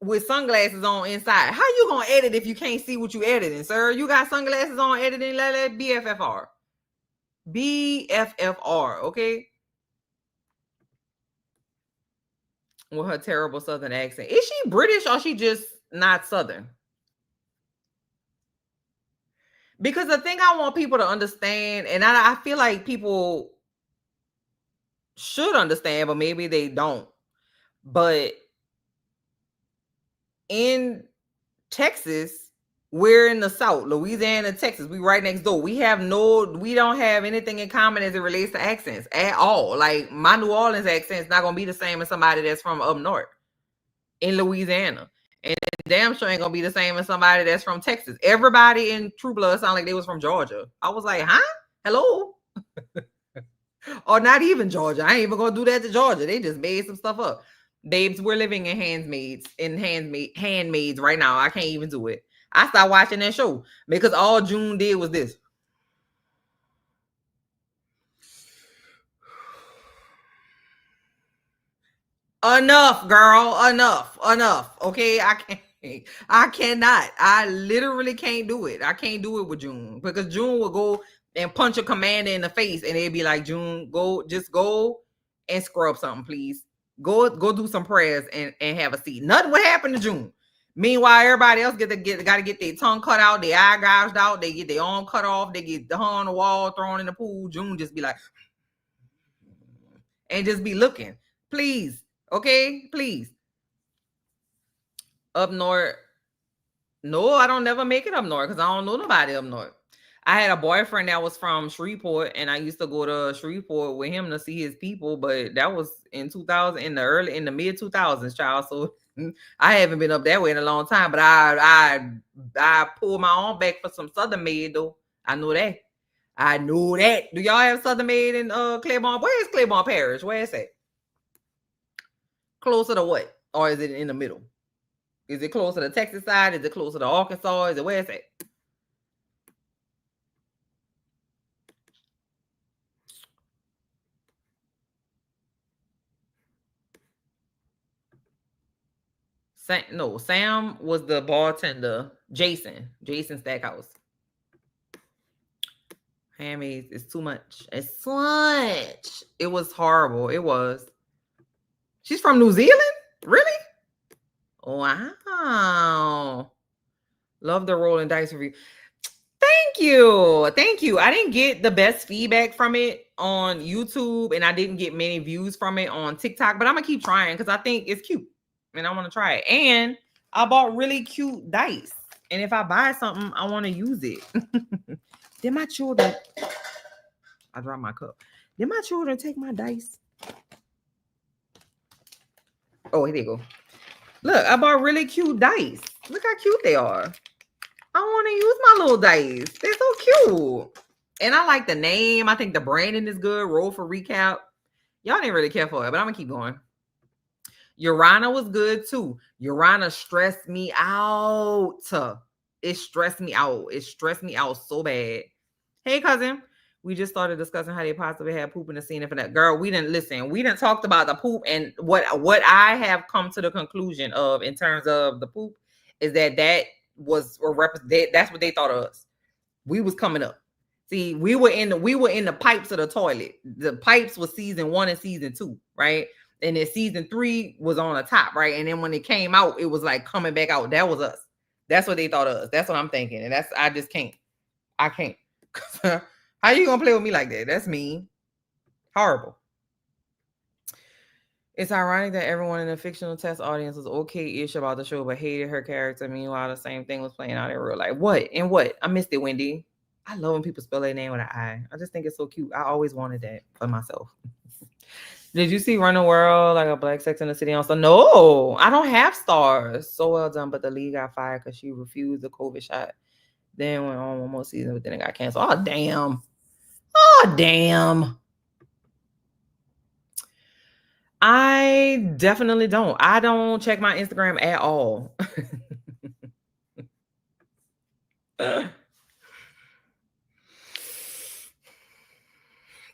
with sunglasses on inside. How you gonna edit if you can't see what you editing, sir? You got sunglasses on editing? Let that BFFR. BFFR, okay? With her terrible Southern accent. Is she British or she just not Southern? Because the thing I want people to understand, and I feel like people should understand, but maybe they don't. But in Texas, we're in the South, Louisiana, Texas. We right next door. We don't have anything in common as it relates to accents at all. Like, my New Orleans accent is not gonna be the same as somebody that's from up north in Louisiana. And damn sure ain't gonna be the same as somebody that's from Texas. Everybody in True Blood sound like they was from Georgia. I was like, huh? Hello? Or not even Georgia. I ain't even gonna do that to Georgia. They just made some stuff up. Babes, we're living in handmaids right now. I can't even do it. I stopped watching that show because all June did was this. Enough, girl. Enough. Okay, I cannot. I literally can't do it. I can't do it with June because June will go and punch a commander in the face and they'd be like, June, go and scrub something, please. Go do some prayers and have a seat. Nothing would happen to June. Meanwhile, everybody else got to get their tongue cut out, their eye gouged out, they get their arm cut off, they get hung on the wall, thrown in the pool. June just be like, and just be looking. Please, okay, please. Up north, no, I don't never make it up north because I don't know nobody up north. I had a boyfriend that was from Shreveport, and I used to go to Shreveport with him to see his people, but that was in 2000, in the mid 2000s, child. So I haven't been up that way in a long time, but I pulled my arm back for some Southern Maid though. I know that. Do y'all have Southern Maid in Claiborne? Where is Claiborne Parish? Where is it? Closer to what? Or is it in the middle? Is it closer to the Texas side? Is it closer to Arkansas? Is it where is it? Sam was the bartender. Jason Stackhouse. Handmaids is too much. It's too much. It was horrible. It was. She's from New Zealand? Really? Wow. Love the rolling dice review. Thank you. I didn't get the best feedback from it on YouTube, and I didn't get many views from it on TikTok, but I'm gonna keep trying because I think it's cute and I want to try it. And I bought really cute dice, and if I buy something, I want to use it. Did my children? I dropped my cup. Did my children take my dice? Oh, here they go. Look, I bought really cute dice. Look how cute they are. I want to use my little dice. They're so cute. And I like the name. I think the branding is good. Roll for recap. Y'all didn't really care for it, but I'm gonna keep going. Urana was good too. Urana stressed me out. It stressed me out. It stressed me out so bad. Hey, cousin. We just started discussing how they possibly had poop in the scene. If that girl, we didn't listen. We didn't talk about the poop, and what I have come to the conclusion of in terms of the poop is that was that's what they thought of us. We was coming up. See, we were in the pipes of the toilet. The pipes was season 1 and season 2, right? And then season 3 was on the top, right? And then when it came out, it was like coming back out. That was us. That's what they thought of us. That's what I'm thinking. And I just can't. I can't. How you gonna play with me like that? That's mean. Horrible. It's ironic that everyone in the fictional test audience was okay-ish about the show, but hated her character. Meanwhile, the same thing was playing out in real life. What? And what? I missed it, Wendy. I love when people spell their name with an I. I just think it's so cute. I always wanted that for myself. Did you see Run the World like a Black Sex in the City on? So no, I don't have stars. So well done, but the lead got fired because she refused the COVID shot. Then went on one more season, but then it got canceled. Oh damn. Oh damn. I definitely don't. I don't check my Instagram at all.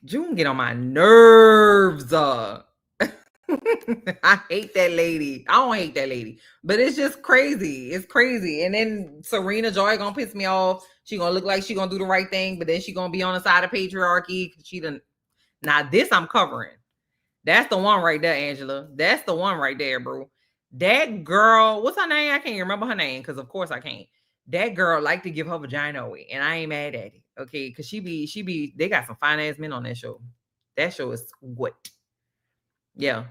June get on my nerves. I hate that lady. I don't hate that lady, but it's just crazy. It's crazy. And then Serena Joy gonna piss me off. She gonna look like she gonna do the right thing, but then she gonna be on the side of patriarchy. She done. Now this I'm covering. That's the one right there, Angela. That's the one right there, bro. That girl, what's her name? I can't remember her name because of course I can't. That girl like to give her vagina away, and I ain't mad at it. Okay, because she be. They got some fine ass men on that show. That show is what? Yeah,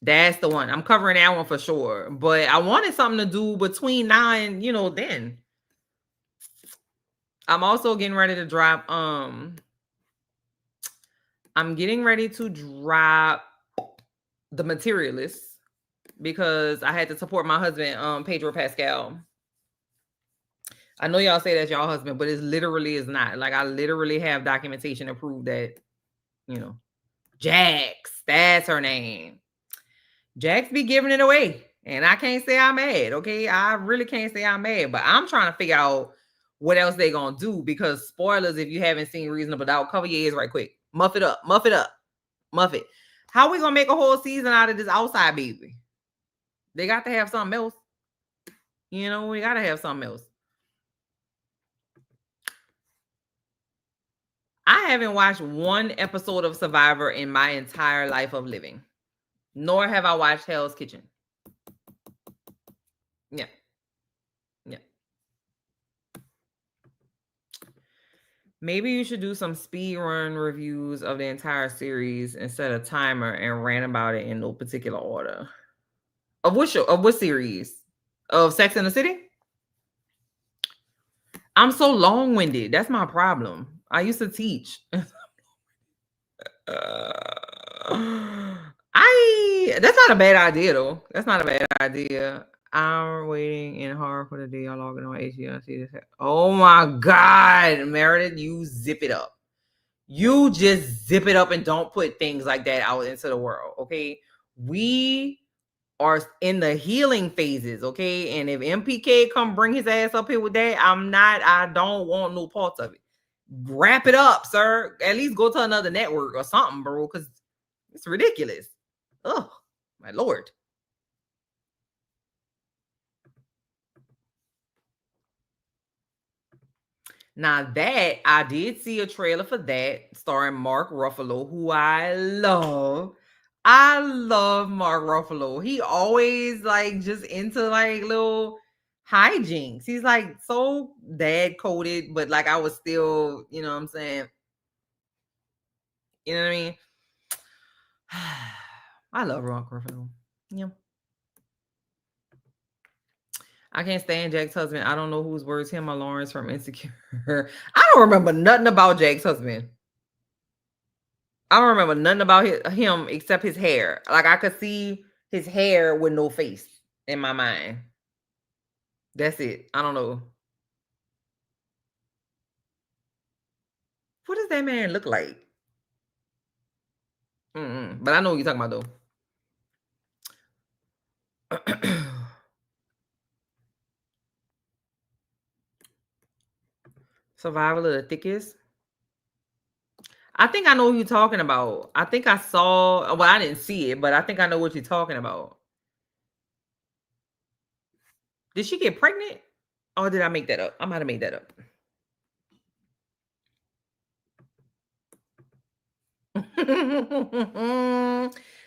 that's the one. I'm covering that one for sure. But I wanted something to do between now and then. I'm also getting ready to drop. I'm getting ready to drop The Materialist because I had to support my husband, Pedro Pascal. I know y'all say that's y'all husband, but it literally is not. Like I literally have documentation to prove that, Jax, that's her name. Jax be giving it away. And I can't say I'm mad, okay? I really can't say I'm mad, but I'm trying to figure out what else they gonna do because spoilers, if you haven't seen Reasonable Doubt, cover your ears right quick. Muff it up, muff it up, muff it. How we gonna make a whole season out of this outside baby? They got to have something else. We gotta have something else. I haven't watched one episode of Survivor in my entire life of living, nor have I watched Hell's Kitchen. Yeah. Yeah. Maybe you should do some speed run reviews of the entire series and set a timer and rant about it in no particular order. Of what show? Of what series? Of Sex and the City? I'm so long-winded. That's my problem. I used to teach. That's not a bad idea though. That's not a bad idea. I'm waiting in horror for the day I log in on HBO. Oh my God, Meredith, you zip it up. You just zip it up and don't put things like that out into the world, okay? We are in the healing phases, okay? And if MPK come bring his ass up here with that, I don't want no parts of it. Wrap it up, sir. At least go to another network or something, bro, because it's ridiculous. Oh, my Lord. Now that I did see a trailer for that starring Mark Ruffalo, who I love. I love Mark Ruffalo. He always like just into like little hijinks. He's like so dad coded, but like I was still, you know what I'm saying? You know what I mean? I love Mark Ruffalo. Yeah. I can't stand Jack's husband. I don't know whose words, him or Lawrence from Insecure. I don't remember nothing about Jack's husband. I don't remember nothing about him except his hair. Like I could see his hair with no face in my mind. That's it. I don't know. What does that man look like? But I know what you're talking about though. Survival of the thickest. I think I know who you're talking about. I think I saw. Well, I didn't see it, but I think I know what you're talking about. Did she get pregnant? Or did I make that up? I might have made that up.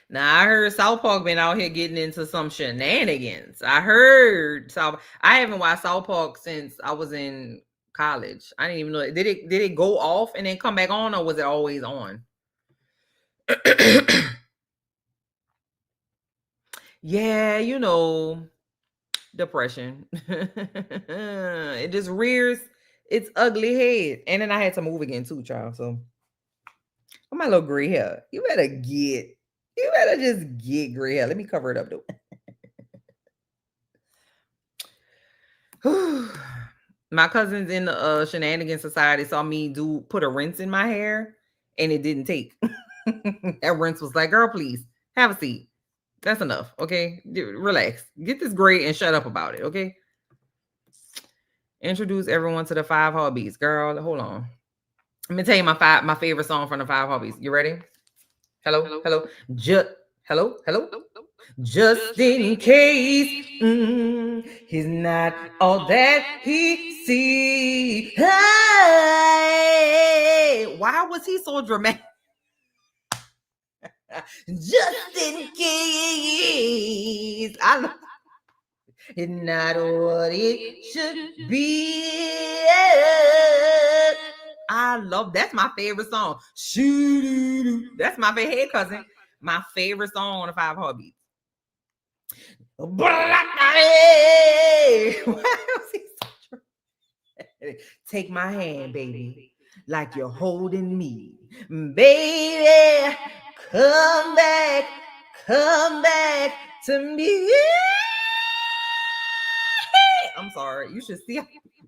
Now I heard South Park been out here getting into some shenanigans. I heard South. I haven't watched South Park since I was in college. I didn't even know. Did it go off and then come back on, or was it always on? Yeah, depression. It just rears its ugly head. And then I had to move again too, child. So I'm my little gray hair. You better just get gray hair. Let me cover it up though. My cousins in the shenanigans society saw me put a rinse in my hair, and it didn't take. That rinse was like, girl, please have a seat. That's enough. Okay. Relax. Get this gray and shut up about it. Okay. Introduce everyone to the 5 hobbies. Girl, hold on. Let me tell you my favorite song from the 5 hobbies. You ready? Hello, hello. Hello, hello. Just in case he's not all that he sees. Hey, why was he so dramatic? Just in case. I love it's not what it should be. I love that's my favorite song. That's my favorite. Hey, cousin. My favorite song on the 5 hobbies. Take my hand, baby, like you're holding me. Baby, come back to me. I'm sorry. You should see.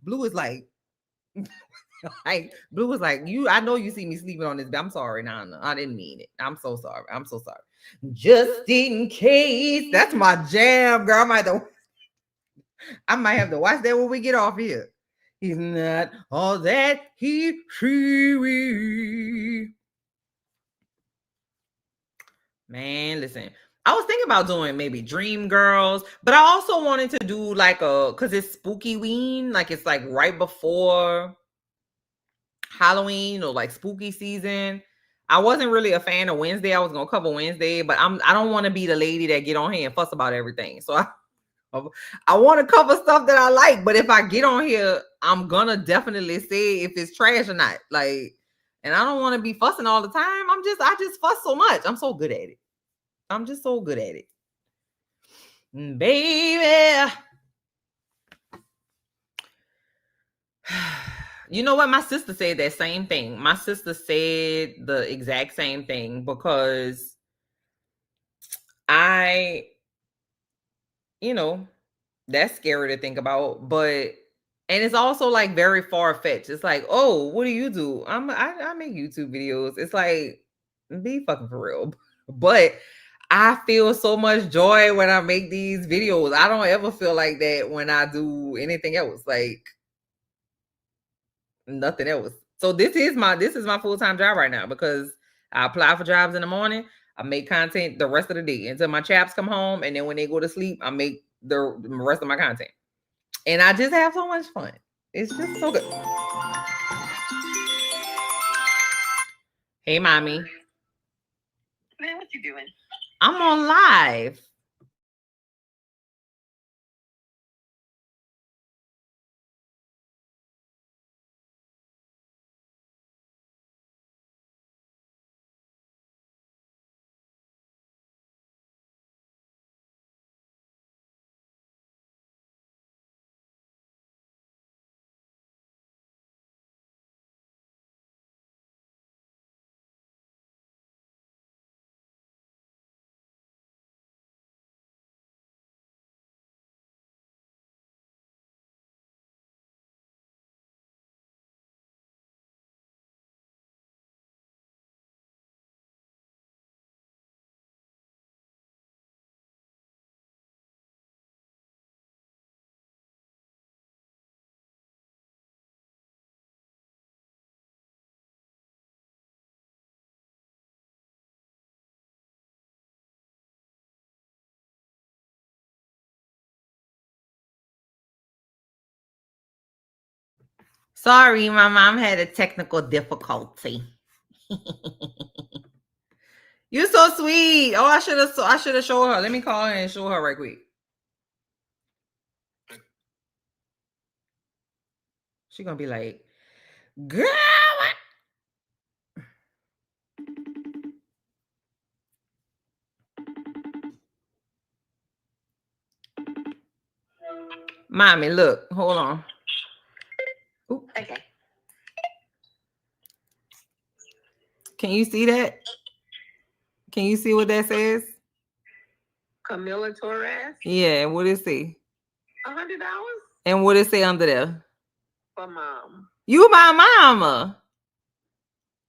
Blue is like Blue was like, I know you see me sleeping on this, but I'm sorry. No, I didn't mean it. I'm so sorry. Just in case. That's my jam, girl. I might have to watch that when we get off here. He's not all that he free. Man, listen. I was thinking about doing maybe Dream Girls, but I also wanted to do like because it's spooky ween, like it's like right before Halloween or like spooky season. I wasn't really a fan of Wednesday. I was gonna cover Wednesday, but I don't want to be the lady that get on here and fuss about everything. So I want to cover stuff that I like, but if I get on here, I'm gonna definitely say if it's trash or not. Like, and I don't want to be fussing all the time. I just fuss so much. I'm so good at it. I'm just so good at it. Baby. You know what? My sister said that same thing. My sister said the exact same thing because that's scary to think about, but and it's also like very far fetched. It's like, oh, what do you do? I make YouTube videos. It's like, be fucking for real. But I feel so much joy when I make these videos. I don't ever feel like that when I do anything else. Like nothing else. So this is my full-time job right now because I apply for jobs in the morning. I make content the rest of the day until my chaps come home, and then when they go to sleep, I make the rest of my content. And I just have so much fun. It's just so good. Hey, mommy. Man, what you doing? I'm on live. Sorry, my mom had a technical difficulty. You're so sweet. Oh, I should have showed her. Let me call her and show her right quick. She's gonna be like, girl. Mommy, look, hold on. Ooh. Okay. Can you see that? Can you see what that says? Camilla Torres. Yeah, what it say? $100 And what it say under there? for mom. You my mama.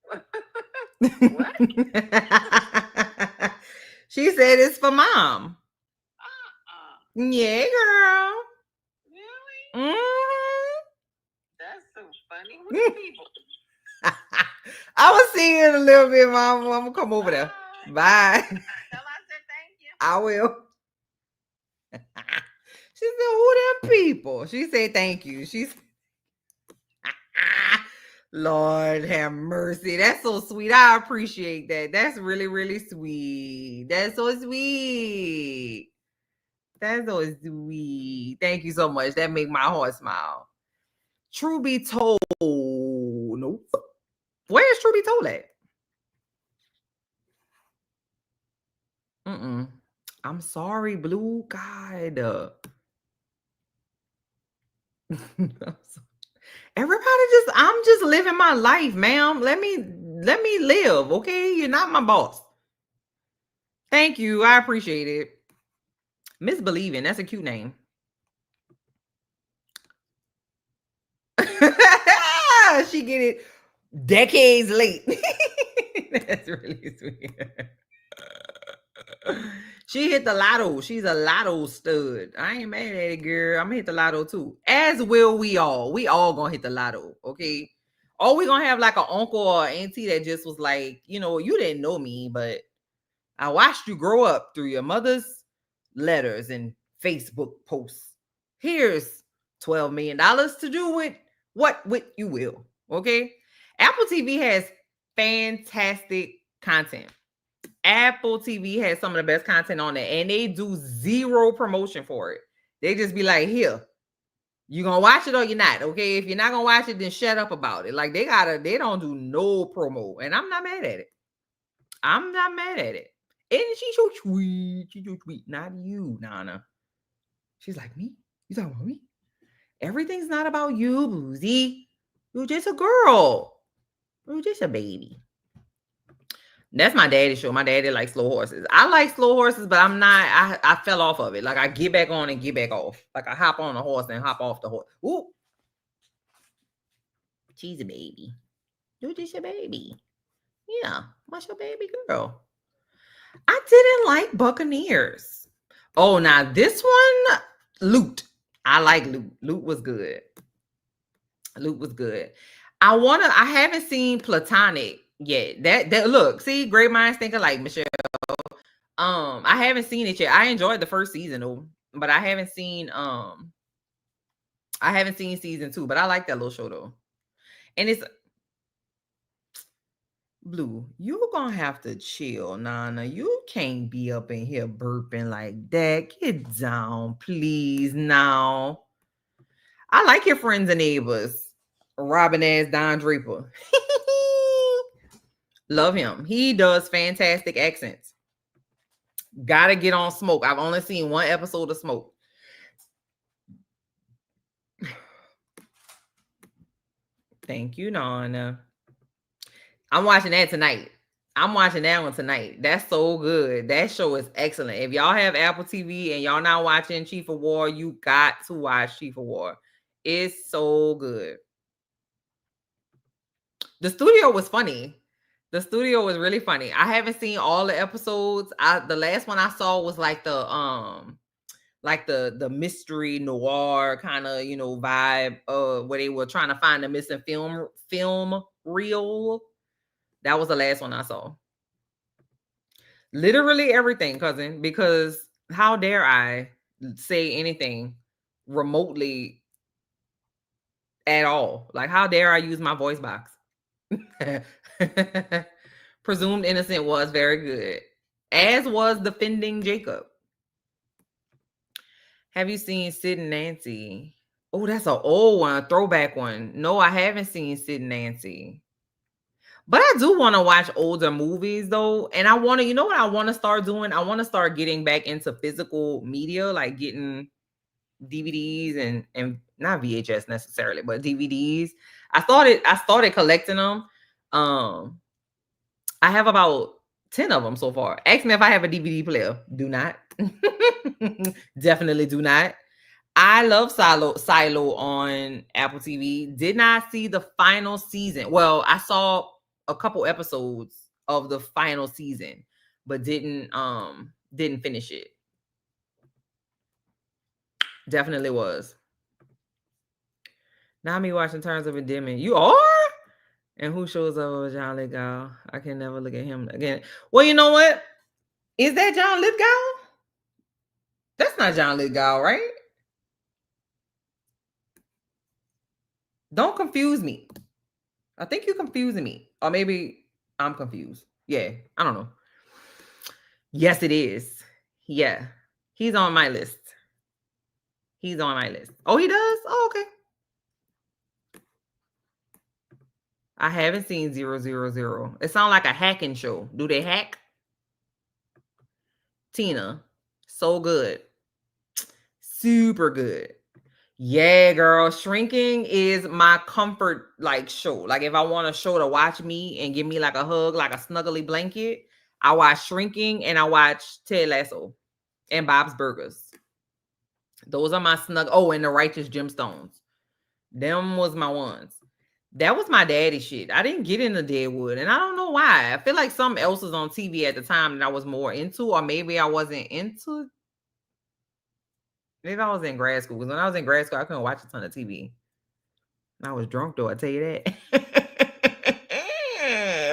What? She said it's for mom. Yeah, girl. Really? That's so funny. What are people? I was seeing it a little bit, mom. I'm gonna come over there. Bye. Tell I said thank you. I will. She said, who them people? She said, thank you. She's Lord have mercy. That's so sweet. I appreciate that. That's really, really sweet. That's so sweet. That's so sweet. Thank you so much. That make my heart smile. True be told. Nope. Where is True be told at? I'm sorry, Blue. God. Everybody I'm just living my life, ma'am. Let me live, okay? You're not my boss. Thank you. I appreciate it. Miss Believing, that's a cute name. She get it decades late. That's really sweet. She hit the lotto. She's a lotto stud. I ain't mad at it, girl. I'm gonna hit the lotto too. As will we all. We all gonna hit the lotto, okay? Or we gonna have like an uncle or auntie that just was like, you know, you didn't know me, but I watched you grow up through your mother's letters and Facebook posts. Here's $12 million to do with what you will, okay? Apple TV has fantastic content. Apple TV has some of the best content on it, and they do zero promotion for it. They just be like, here, you gonna watch it or you're not, okay? If you're not gonna watch it, then shut up about it. Like they don't do no promo, and I'm not mad at it. I'm not mad at it. And she's so sweet. She's so sweet. Not you, Nana. She's like, me? You talking about me? Everything's not about you, Boozy. You're just a girl. You're just a baby. That's my daddy's show. My daddy likes slow horses. I like slow horses, but I'm not. I fell off of it. Like I get back on and get back off. Like I hop on a horse and hop off the horse. Ooh. She's a baby. You're just a baby. Yeah. What's your baby girl? I didn't like Buccaneers. Oh, now this one, Loot. I like Loot. Loot was good. Loot was good. I haven't seen Platonic yet. That look, see, great minds think alike, Michelle. I haven't seen it yet. I enjoyed the first season though, but I haven't seen season 2, but I like that little show though. And it's Blue, you gonna have to chill, Nana. You can't be up in here burping like that. Get down, please. Now, I like your friends and neighbors. Robin ass Don Draper. Love him. He does fantastic accents. Gotta get on Smoke. I've only seen one episode of Smoke. Thank you, Nana. I'm watching that tonight. I'm watching that one tonight. That's so good. That show is excellent. If y'all have Apple TV and y'all not watching Chief of War, you got to watch Chief of War. It's so good. The studio was funny. The studio was really funny. I haven't seen all the episodes. The last one I saw was like the mystery noir kind of, you know, vibe where they were trying to find the missing film reel. That was the last one I saw. Literally everything, cousin, because how dare I say anything remotely at all. Like, how dare I use my voice box? Presumed Innocent was very good, as was Defending Jacob. Have you seen Sid and Nancy? Oh, that's an old one, a throwback one. No, I haven't seen Sid and Nancy. But I do want to watch older movies though. And I want to, you know what I want to start doing? I want to start getting back into physical media, like getting DVDs and not VHS necessarily, but DVDs. I started collecting them. I have about 10 of them so far. Ask me if I have a DVD player. Do not. Definitely do not. I love Silo on Apple TV. Did not see the final season. Well, I saw a couple episodes of the final season, but didn't finish it. Definitely was. Now me watching Terms of Endearment. You are? And who shows up with John Lithgow? I can never look at him again. Well, you know what? Is that John Lithgow? That's not John Lithgow, right? Don't confuse me. I think you're confusing me. Or maybe I'm confused. Yeah, I don't know. Yes, it is. Yeah. He's on my list. He's on my list. Oh, he does? Oh, okay. I haven't seen 000. It sounds like a hacking show. Do they hack? Tina. So good. Super good. Yeah, girl. Shrinking is my comfort like show. Like if I want a show to watch me and give me like a hug, like a snuggly blanket, I watch Shrinking and I watch Ted Lasso and Bob's Burgers. Those are my snug. Oh, and The Righteous Gemstones. Them was my ones. That was my daddy shit. I didn't get into Deadwood, and I don't know why. I feel like something else was on TV at the time that I was more into, or maybe I wasn't into. Maybe I was in grad school. Because when I was in grad school, I couldn't watch a ton of TV. I was drunk, though, I tell you that.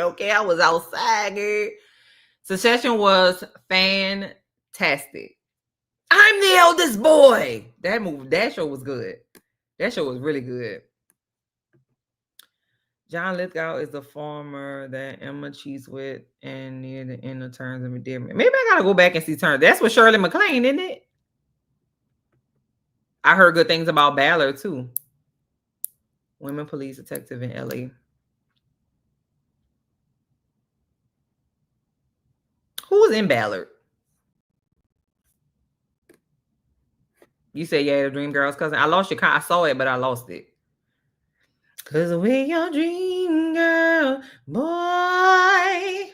Okay, I was outside, girl. Succession was fantastic. I'm the eldest boy. That show was good. That show was really good. John Lithgow is the farmer that Emma cheats with and near the end of Terms of Endearment. Maybe I gotta go back and see Terms. That's with Shirley MacLaine, isn't it? I heard good things about Ballard too. Women police detective in LA. Who's in Ballard? You say yeah, the Dream Girl's cousin. I lost your I saw it, but I lost it. Cause we're your dream girl, boy.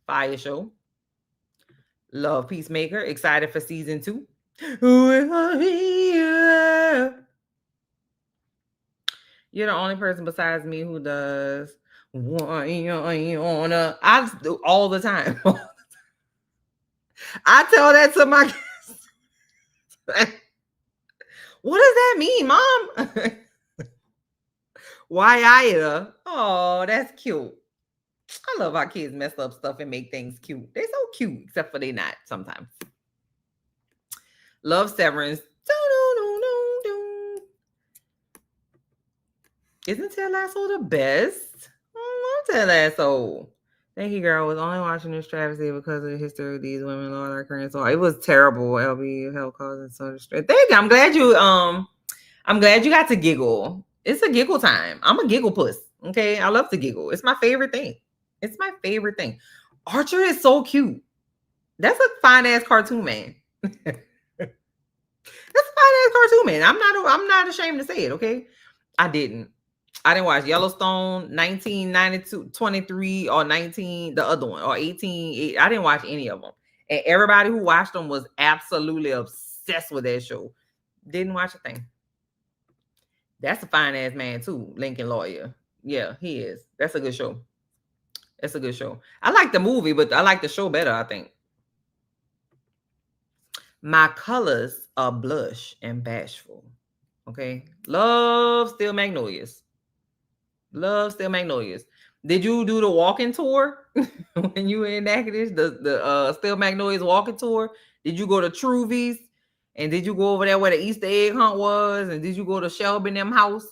Fire show. Love Peacemaker. Excited for season 2. You're the only person besides me who does. I do all the time. I tell that to my kids. What does that mean, Mom? Why Ida? Oh, that's cute. I love how kids mess up stuff and make things cute. They're so cute, except for they not sometimes. Love Severance. Isn't Ted Lasso the best? I love Ted Lasso. Thank you, girl. I was only watching this travesty because of the history of these women. Lord, our current so it was terrible. LB help causing so distress. Thank you. I'm glad you got to giggle. It's a giggle time. I'm a giggle puss. Okay. I love to giggle. It's my favorite thing. It's my favorite thing. Archer is so cute. That's a fine ass cartoon man. That's a fine ass cartoon man. I'm not ashamed to say it. Okay. I didn't watch Yellowstone 1992, 23 or 19, the other one, or 18. I didn't watch any of them. And everybody who watched them was absolutely obsessed with that show. Didn't watch a thing. That's a fine ass man too, Lincoln Lawyer. Yeah, he is. That's a good show. That's a good show. I like the movie, but I like the show better, I think. My colors are blush and bashful. Okay. Love Still Magnolias. Love Still Magnolias. Did you do the walking tour when you were in Natchitoches? The Still Magnolias walking tour? Did you go to Truvy's And did you go over there where the Easter egg hunt was? And did you go to Shelby and them house?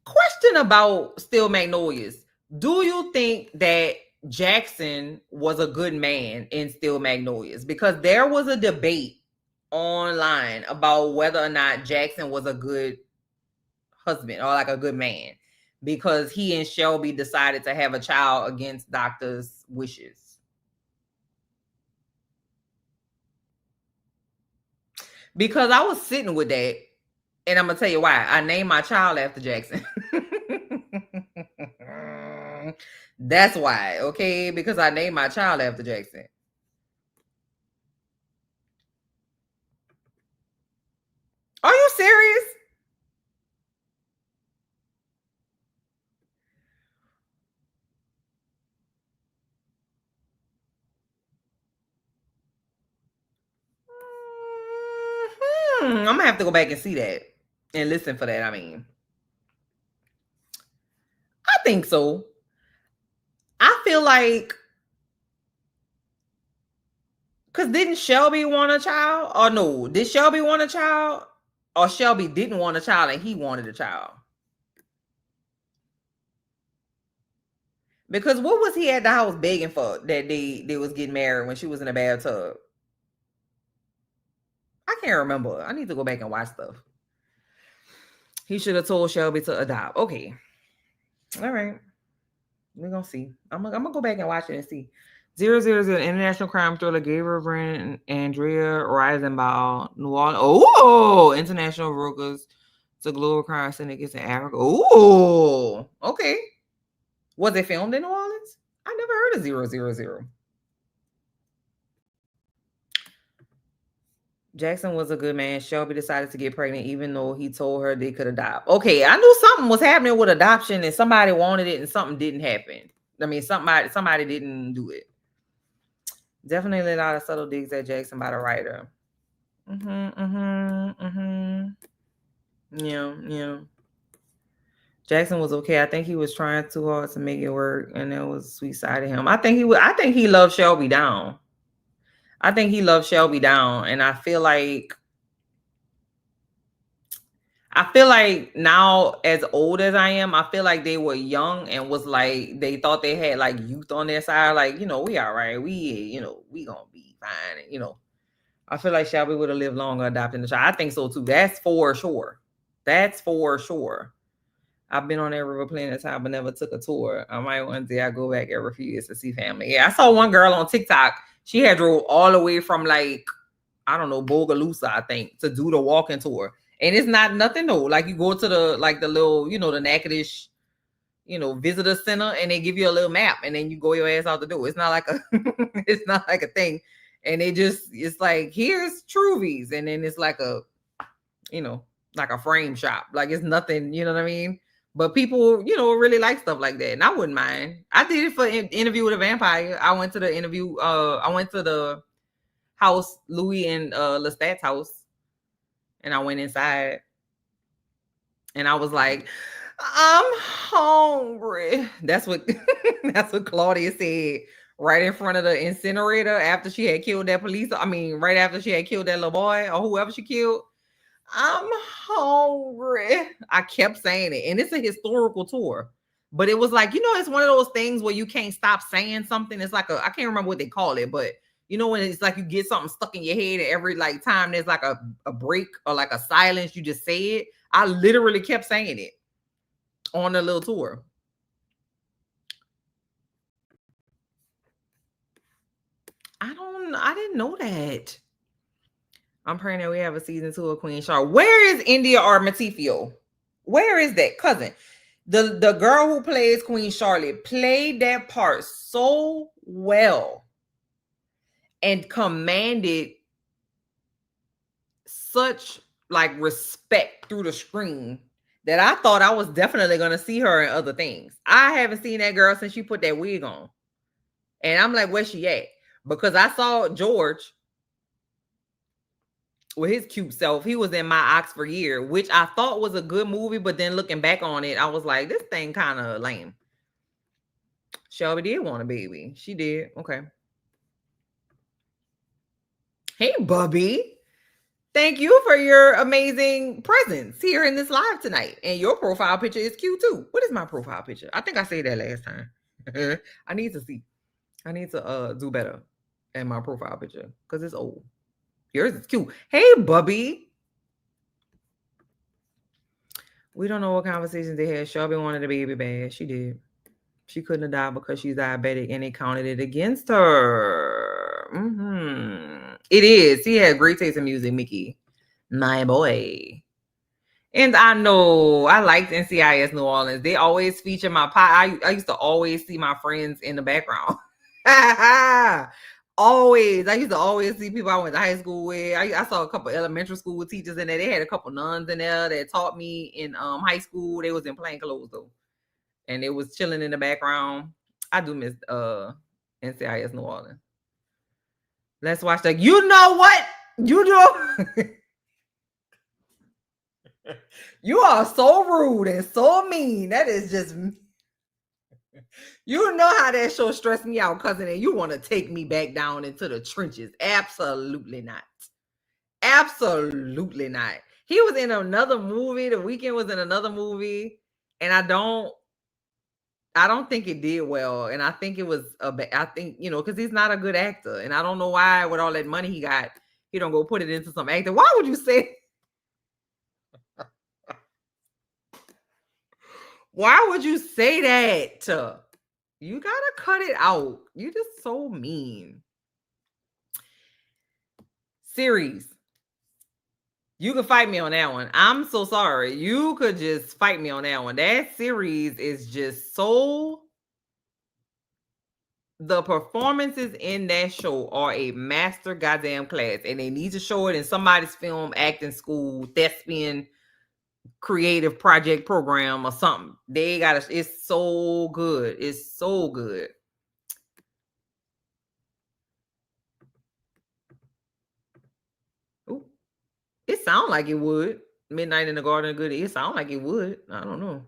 Question about Still Magnolias. Do you think that Jackson was a good man in Still Magnolias? Because there was a debate online about whether or not Jackson was a good husband or like a good man, because he and Shelby decided to have a child against doctor's wishes. Because I was sitting with that, and I'm gonna tell you why. I named my child after Jackson. That's why, okay? Because I named my child after Jackson. Are you serious? I'm gonna have to go back and see that and listen for that. I mean, I think so. I feel like, because didn't Shelby want a child? Or no, did Shelby want a child? Or Shelby didn't want a child and he wanted a child? Because what was he at the house begging for that they was getting married when she was in a bathtub? I can't remember. I need to go back and watch stuff. He should have told Shelby to adopt. Okay. All right. We're going to see. I'm gonna go back and watch it and see. 000 international crime thriller. Gabriel Brand, Andrea Risenbaum, New Orleans. Oh, international brokers to global crime syndicates in Africa. Oh, okay. Was it filmed in New Orleans? I never heard of 000. Jackson was a good man. Shelby decided to get pregnant even though he told her they could adopt. Okay, I knew something was happening with adoption and somebody wanted it and something didn't happen. I mean, somebody didn't do it. Definitely a lot of subtle digs at Jackson by the writer. Yeah. Jackson was okay. I think he was trying too hard to make it work, and there was a sweet side of him. I think he loved Shelby down. And I feel like now, as old as I am, I feel like they were young and was like they thought they had like youth on their side. Like, we all right. We gonna be fine. And, I feel like Shelby would have lived longer adopting the child. I think so too. That's for sure. I've been on that river plenty of time, but never took a tour. I might one day I go back every few years to see family. Yeah, I saw one girl on TikTok. She had drove all the way from like, I don't know, Bogalusa, I think, to do the walking tour. And it's not nothing though. Like, you go to the little, the Natchitoches, visitor center, and they give you a little map, and then you go your ass out the door. It's not like a thing. And it's like, here's Truvies, and then it's like a, like a frame shop. Like, it's nothing, you know what I mean? But people, really like stuff like that. And I wouldn't mind. I did it for Interview with a Vampire. I went to the interview. I went to the house, Louis and Lestat's house. And I went inside. And I was like, I'm hungry. That's what Claudia said right in front of the incinerator after she had killed that right after she had killed that little boy or whoever she killed. I'm hungry. I kept saying it. And it's a historical tour. But it was like, it's one of those things where you can't stop saying something. It's like I can't remember what they call it, but when it's like you get something stuck in your head and every like time there's like a break or like a silence, you just say it. I literally kept saying it on the little tour. I didn't know that. I'm praying that we have a season 2 of Queen Charlotte. Where is India or Matifio? Where is that cousin? The girl who plays Queen Charlotte played that part so well and commanded such like respect through the screen that I thought I was definitely going to see her in other things. I haven't seen that girl since she put that wig on. And I'm like, where's she at? Because I saw George with his cute self. He was in My Oxford Year, which I thought was a good movie. But then looking back on it, I was like, this thing kind of lame. Shelby did want a baby. She did. Okay. Hey, Bubby. Thank you for your amazing presence here in this live tonight. And your profile picture is cute too. What is my profile picture? I think I said that last time. I need to see. I need to do better in my profile picture because it's old. Yours is cute. Hey, Bubby. We don't know what conversations they had. Shelby wanted a baby bad. She did. She couldn't have died because she's diabetic and they counted it against her. It is. He had great taste in music, Mickey. My boy. And I know I liked NCIS New Orleans. They always feature my pot. I used to always see my friends in the background. Always. I used to always see people I went to high school with. I saw a couple elementary school teachers in there. They had a couple nuns in there that taught me in high school. They was in plain clothes though. And it was chilling in the background. I do miss NCIS New Orleans. Let's watch that. You know what? You know. You are so rude and so mean. That is just, you know how that show stressed me out, cousin, and you want to take me back down into the trenches. Absolutely not. Absolutely not. He was in another movie. The Weeknd was in another movie, and I don't think it did well. And I think it was I think, because he's not a good actor, and I don't know why with all that money he got, he don't go put it into some acting. Why would you say? Why would you say that? You gotta cut it out. You just so mean. Series. You could fight me on that one. I'm so sorry. You could just fight me on that one. That series is just so... The performances in that show are a master goddamn class. And they need to show it in somebody's film, acting school, thespian, creative project program or something. They gotta... It's so good. It's so good. Ooh. It sounds like it would. Midnight in the Garden of Good. It sounds like it would. I don't know.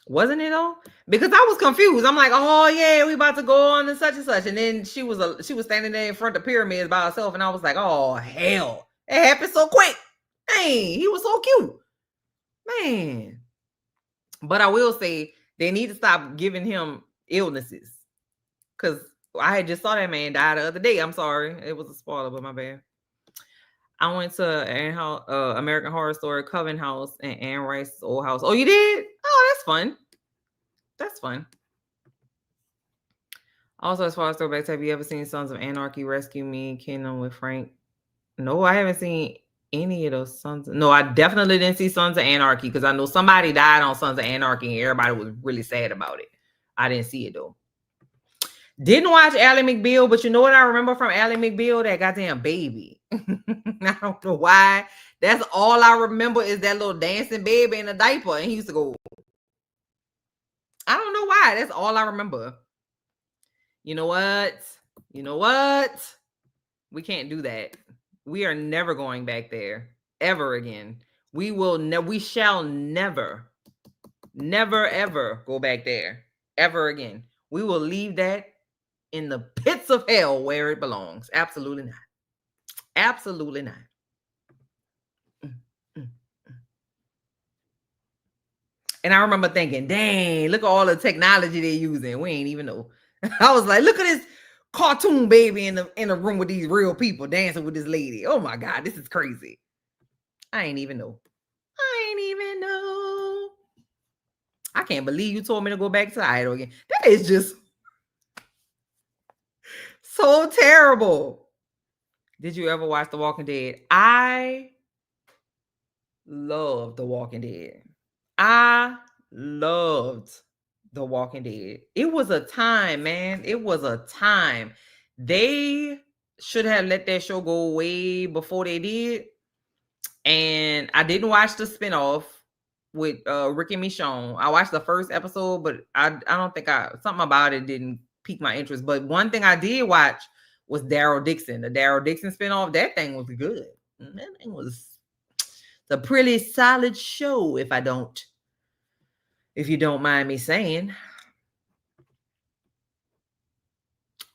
Wasn't it though? Because I was confused. I'm like, oh yeah, we about to go on and such. And then she was standing there in front of the pyramids by herself, and I was like, oh hell, it happened so quick. Dang, he was so cute, man. But I will say they need to stop giving him illnesses, because I had just saw that man die the other day. I'm sorry, it was a spoiler, but my bad. I went to American Horror Story, Coven House, and Anne Rice's old house. Oh, you did? Oh, that's fun. That's fun. Also, as far as throwbacks, have you ever seen Sons of Anarchy, Rescue Me, Kingdom with Frank? No, I haven't seen any of those Sons. No, I definitely didn't see Sons of Anarchy because I know somebody died on Sons of Anarchy and everybody was really sad about it. I didn't see it though. Didn't watch Ally McBeal, but you know what I remember from Ally McBeal? That goddamn baby. I don't know why. That's all I remember is that little dancing baby in a diaper. And he used to go. I don't know why. That's all I remember. You know what? You know what? We can't do that. We are never going back there ever again. We shall never ever go back there ever again. We will leave that in the pits of hell where it belongs. Absolutely not. Absolutely not. And I remember thinking, dang, look at all the technology they're using. We ain't even know. I was like, look at this cartoon baby in a room with these real people dancing with this lady. Oh my God, this is crazy. I ain't even know. I can't believe you told me to go back to the Idol again. That is just so terrible. Did you ever watch The Walking Dead? I love The Walking Dead. I loved The Walking Dead. It was a time, man. It was a time. They should have let that show go way before they did. And I didn't watch the spinoff with Rick and Michonne. I watched the first episode, but I don't think something about it didn't pique my interest. But one thing I did watch was Daryl Dixon. The Daryl Dixon spinoff. That thing was good. That thing was a pretty solid show, if you don't mind me saying.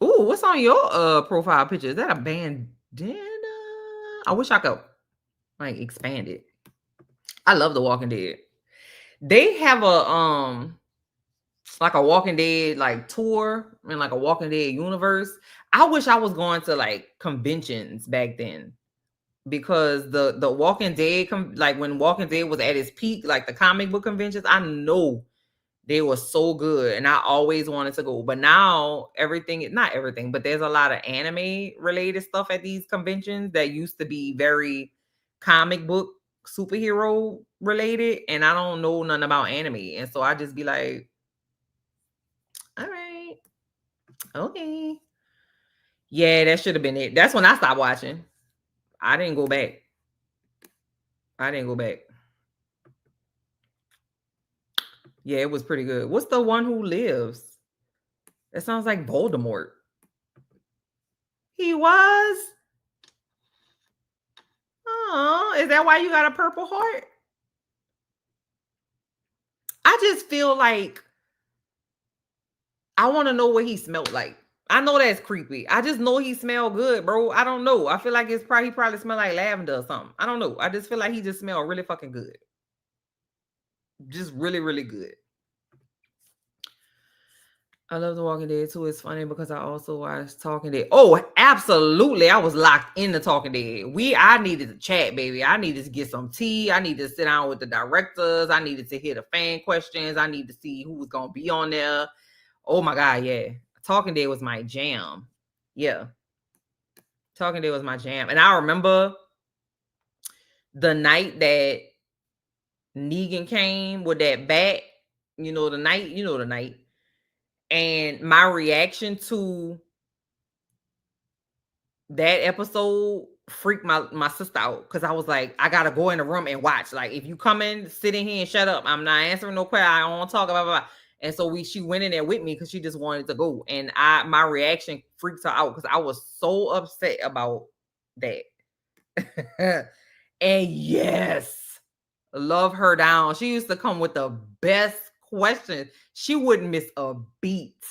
Ooh, what's on your profile picture? Is that a bandana? I wish I could like expand it. I love The Walking Dead. They have a like a Walking Dead like tour and like a Walking Dead universe. I wish I was going to like conventions back then, because the Walking Dead like when Walking Dead was at its peak, like the comic book conventions, I know they were so good and I always wanted to go. But now everything, not everything, but there's a lot of anime related stuff at these conventions that used to be very comic book superhero related, and I don't know nothing about anime. And so I just be like, all right, okay. Yeah, that should have been it. That's when I stopped watching. I didn't go back. Yeah, it was pretty good. What's the one who lives? That sounds like Voldemort. He was? Oh, is that why you got a purple heart? I just feel like I want to know what he smelled like. I know that's creepy. I just know he smelled good, bro. I don't know. I feel like he probably smelled like lavender or something. I don't know. I just feel like he just smelled really fucking good. Just really, really good. I love The Walking Dead too. It's funny because I also watched Talking Dead. Oh, absolutely. I was locked in the Talking Dead. I needed to chat, baby. I needed to get some tea. I needed to sit down with the directors. I needed to hear the fan questions. I needed to see who was going to be on there. Oh my God, yeah. Talking Dead was my jam. Yeah. Talking Dead was my jam. And I remember the night that Negan came with that bat, the night. And my reaction to that episode freaked my sister out, because I was like, I gotta go in the room and watch. Like, if you come in, sit in here and shut up. I'm not answering no question. I don't want to talk about blah, blah. And so she went in there with me because she just wanted to go. And my reaction freaked her out because I was so upset about that. And yes, love her down. She used to come with the best questions. She wouldn't miss a beat.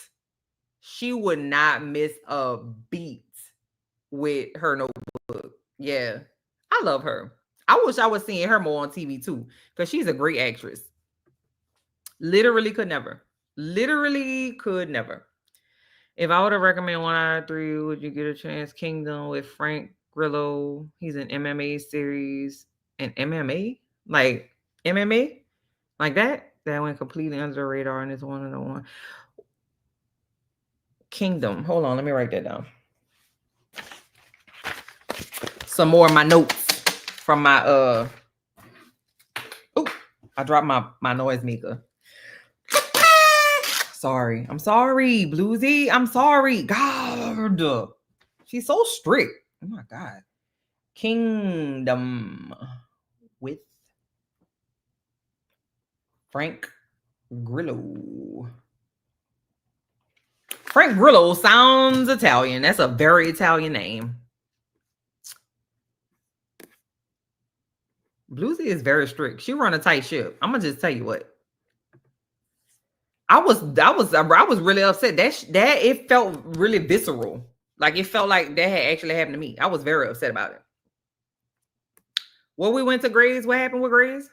She would not miss a beat with her notebook. Yeah. I love her. I wish I was seeing her more on TV too, because she's a great actress. Literally could never. If I were to recommend one out of three, would you get a chance? Kingdom with Frank Grillo. He's an MMA series. An MMA? Like MMA? Like that? That went completely under the radar and it's one of the one. Kingdom. Hold on, let me write that down. Some more of my notes from my I dropped my noise maker. Sorry. I'm sorry, Bluesy. I'm sorry. God. She's so strict. Oh my God. Kingdom with Frank Grillo. Frank Grillo sounds Italian. That's a very Italian name. Bluesy is very strict. She run a tight ship. I'm gonna just tell you what. I was really upset. That it felt really visceral. Like it felt like that had actually happened to me. I was very upset about it. Well, we went to Grays. What happened with Grays?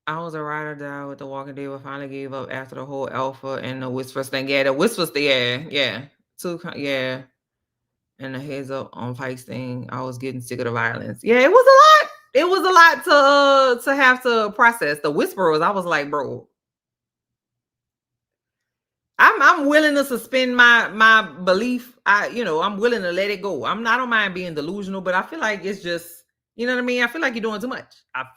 I was a ride or die with The Walking Dead, but finally gave up after the whole Alpha and the Whispers thing. Yeah, the Whispers, yeah. Yeah. And the heads up on Pikes thing. I was getting sick of the violence. Yeah, it was a lot. It was a lot to have to process. The Whisperers, I was like, bro, I'm willing to suspend my belief. I'm willing to let it go. I don't mind being delusional, but I feel like it's just, you know what I mean? I feel like you're doing too much. I'm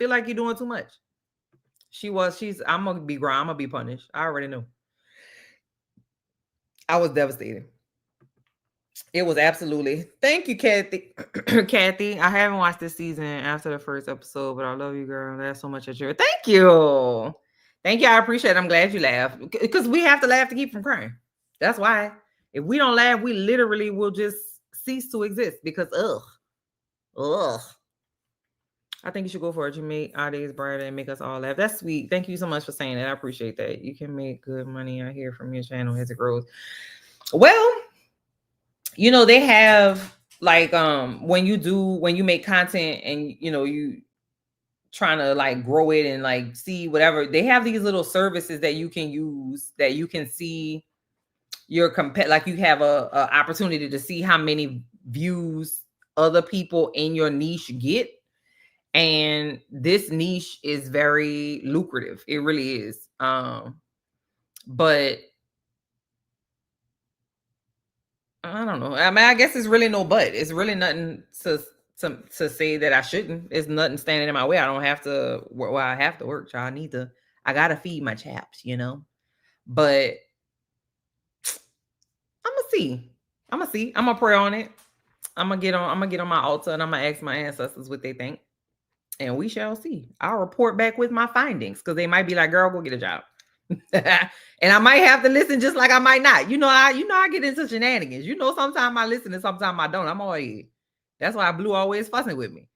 gonna be ground. I'm gonna be punished. I already know. I was devastated. It was absolutely. Thank you, Kathy. Kathy, I haven't watched this season after the first episode, but I love you, girl. That's so much at your. Thank you. Thank you. I appreciate it. I'm glad you laughed, because we have to laugh to keep from crying. That's why. If we don't laugh, we literally will just cease to exist, because ugh. I think you should go for it. You make our days brighter and make us all laugh. That's sweet. Thank you so much for saying that. I appreciate that. You can make good money out here from your channel as it grows. Well, they have like when you make content and you trying to like grow it and like see whatever, they have these little services that you can use that you can see your like you have a opportunity to see how many views other people in your niche get. And this niche is very lucrative. It really is. But I don't know. I mean, I guess it's really no but. It's really nothing to say that I shouldn't. It's nothing standing in my way. I don't have to work. Well, I have to work, y'all. I gotta feed my chaps, But I'm gonna see. I'm gonna pray on it. I'm gonna get on my altar and I'm gonna ask my ancestors what they think. And we shall see. I'll report back with my findings because they might be like, girl, go get a job. And I might have to listen just like I might not. I get into shenanigans. Sometimes I listen and sometimes I don't. I'm always. That's why Blue always fussing with me.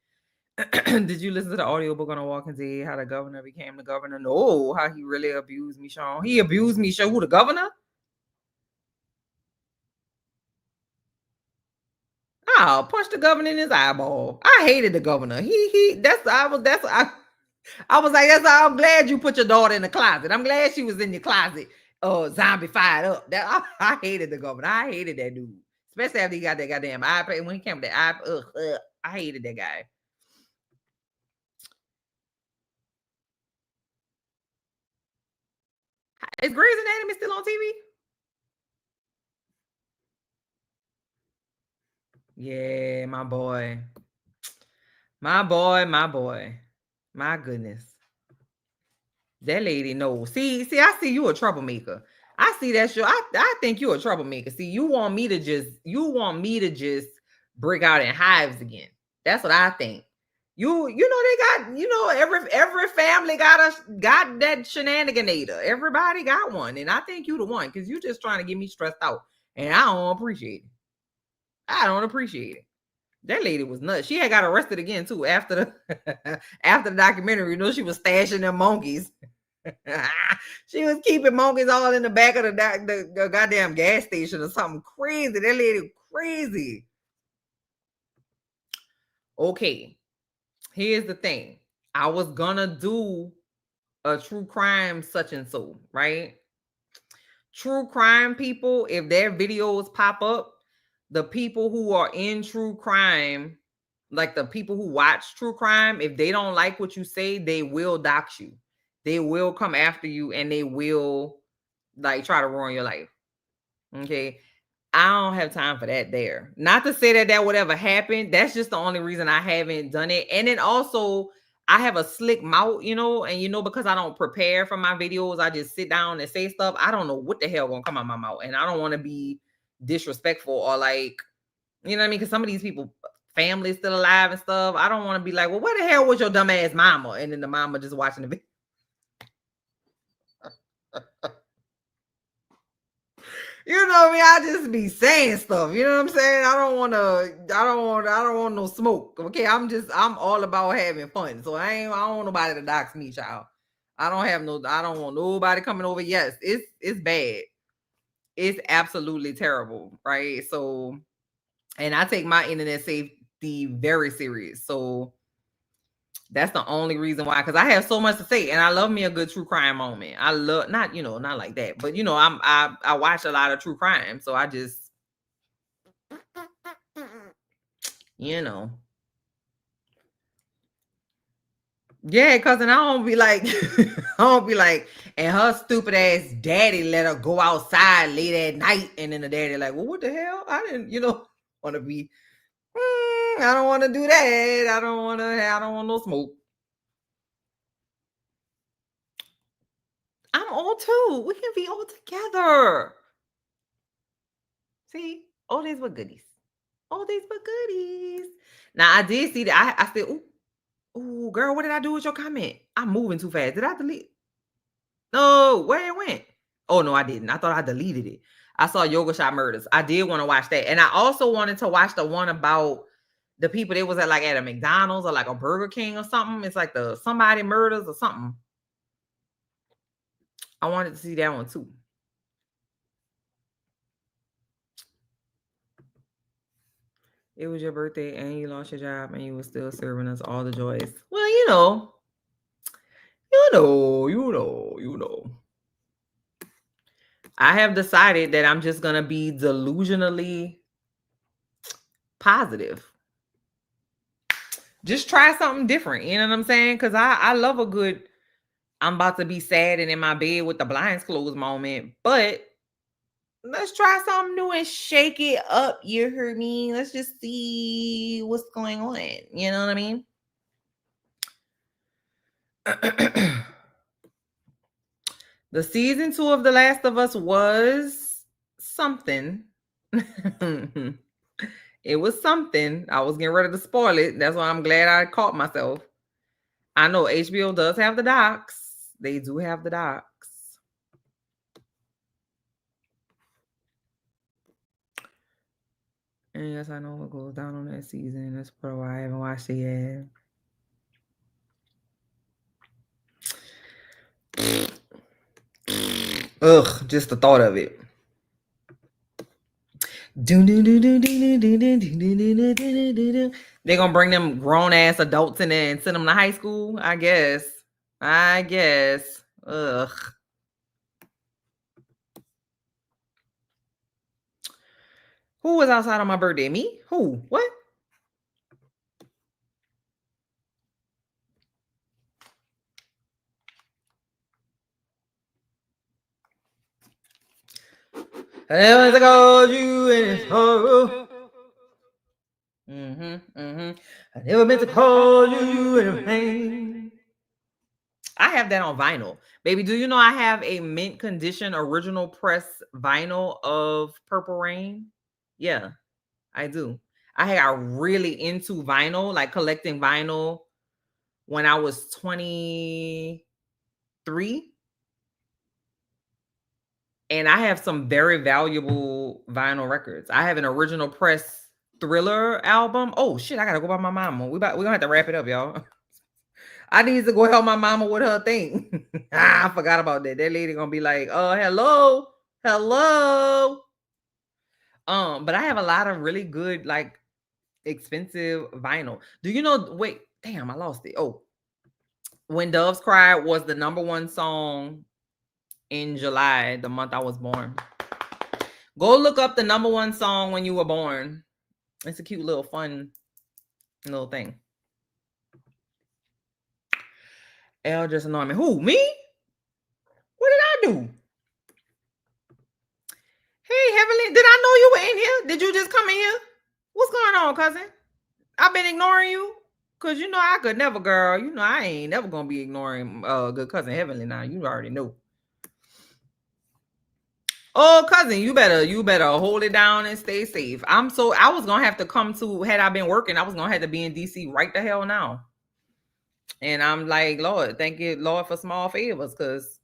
Did you listen to the audiobook on the Walking Dead? How the governor became the governor? No, how he really abused me, Sean. He abused me. Show who the governor? Oh, punch the governor in his eyeball. I hated the governor. I was like, I'm glad you put your daughter in the closet. I'm glad she was in your closet, zombie-fied up. I hated the governor. I hated that dude. Especially after he got that goddamn iPad. When he came with that iPad, I hated that guy. Is Grey's Anatomy still on TV? Yeah, my boy. My boy, my boy. My goodness. That lady knows. See, I see you a troublemaker. I see that show. I think you're a troublemaker. See, you want me to just break out in hives again. That's what I think. They got, every family got that shenaniganator. Everybody got one. And I think you the one because you just trying to get me stressed out. And I don't appreciate it. I don't appreciate it. That lady was nuts. She had got arrested again too after the after the documentary. She was stashing them monkeys. She was keeping monkeys all in the back of the goddamn gas station or something crazy. That lady crazy. Okay, here's the thing. I was gonna do a true crime such and so, right? True crime people, if their videos pop up, the people who are in true crime, like the people who watch true crime, if they don't like what you say, they will dox you. They will come after you and they will like try to ruin your life. Okay. I don't have time for that there. Not to say that would ever happen. That's just the only reason I haven't done it. And then also I have a slick mouth, and because I don't prepare for my videos, I just sit down and say stuff. I don't know what the hell gonna come out my mouth. And I don't want to be disrespectful or like, you know what I mean? Because some of these people, families still alive and stuff. I don't want to be like, well, where the hell was your dumb ass mama? And then the mama just watching the video. You know me, I just be saying stuff. You know what I'm saying? I don't want no smoke. Okay, I'm all about having fun. So I don't want nobody to dox me, child. I don't want nobody coming over. Yes, it's bad. It's absolutely terrible, right? So, and I take my internet safety very serious. So that's the only reason why, because I have so much to say, and I love me a good true crime moment. I love not like that, but I watch a lot of true crime, so I just yeah, because then I don't be like, and her stupid ass daddy let her go outside late at night, and then the daddy like, well, what the hell? I didn't, want to be. I don't want to do that. I don't want no smoke. I'm old too. We can be all together. See, all these were goodies. All these were goodies. Now I did see that. I said, "Ooh, girl, what did I do with your comment? I'm moving too fast. Did I delete? No, where it went? Oh no, I didn't. I thought I deleted it. I saw Yoga Shop Murders. I did want to watch that, and I also wanted to watch the one about the people that was at a McDonald's or like a Burger King or something. It's like the somebody murders or something. I wanted to see that one too. It was your birthday and you lost your job and you were still serving us all the joys. Well, you know. I have decided that I'm just going to be delusionally positive. Just try something different. You know what I'm saying? Because I love a good, I'm about to be sad and in my bed with the blinds closed moment. But let's try something new and shake it up. You heard me? Let's just see what's going on. You know what I mean? The season 2 of The Last of Us was something. It was something. I was getting ready to spoil it. That's why I'm glad I caught myself. I know HBO does have the docs. They do have the docs. And yes, I know what goes down on that season. That's probably why I haven't watched it yet. Ugh, just the thought of it. They're gonna bring them grown-ass adults in there and send them to high school, I guess. Ugh. Who was outside on my birthday? Me? Who? What? I never meant to call you in sorrow. I never meant to call you in pain. I have that on vinyl. Baby, do you know I have a mint condition original press vinyl of Purple Rain? Yeah, I do. I got really into vinyl, like collecting vinyl when I was 23. And I have some very valuable vinyl records. I have an original press Thriller album. Oh shit, I gotta go by my mama. We're gonna have to wrap it up, y'all. I need to go help my mama with her thing. I forgot about that. That lady gonna be like, hello. But I have a lot of really good, like, expensive vinyl. Do you know? Wait, damn, I lost it. Oh, When Doves Cry was the #1 song in July, the month I was born. Go look up the #1 song when you were born. It's a cute little fun little thing. L just annoyed me. Who? Me? What did I do? Hey, Heavenly, did I know you were in here? Did you just come in here? What's going on, cousin? I've been ignoring you. Cause you know I could never, girl. You know I ain't never gonna be ignoring good cousin Heavenly now. You already know. Oh, cousin, you better hold it down and stay safe. I was gonna have to come to, had I been working, I was gonna have to be in DC right the hell now. And I'm like, Lord, thank you, Lord, for small favors, because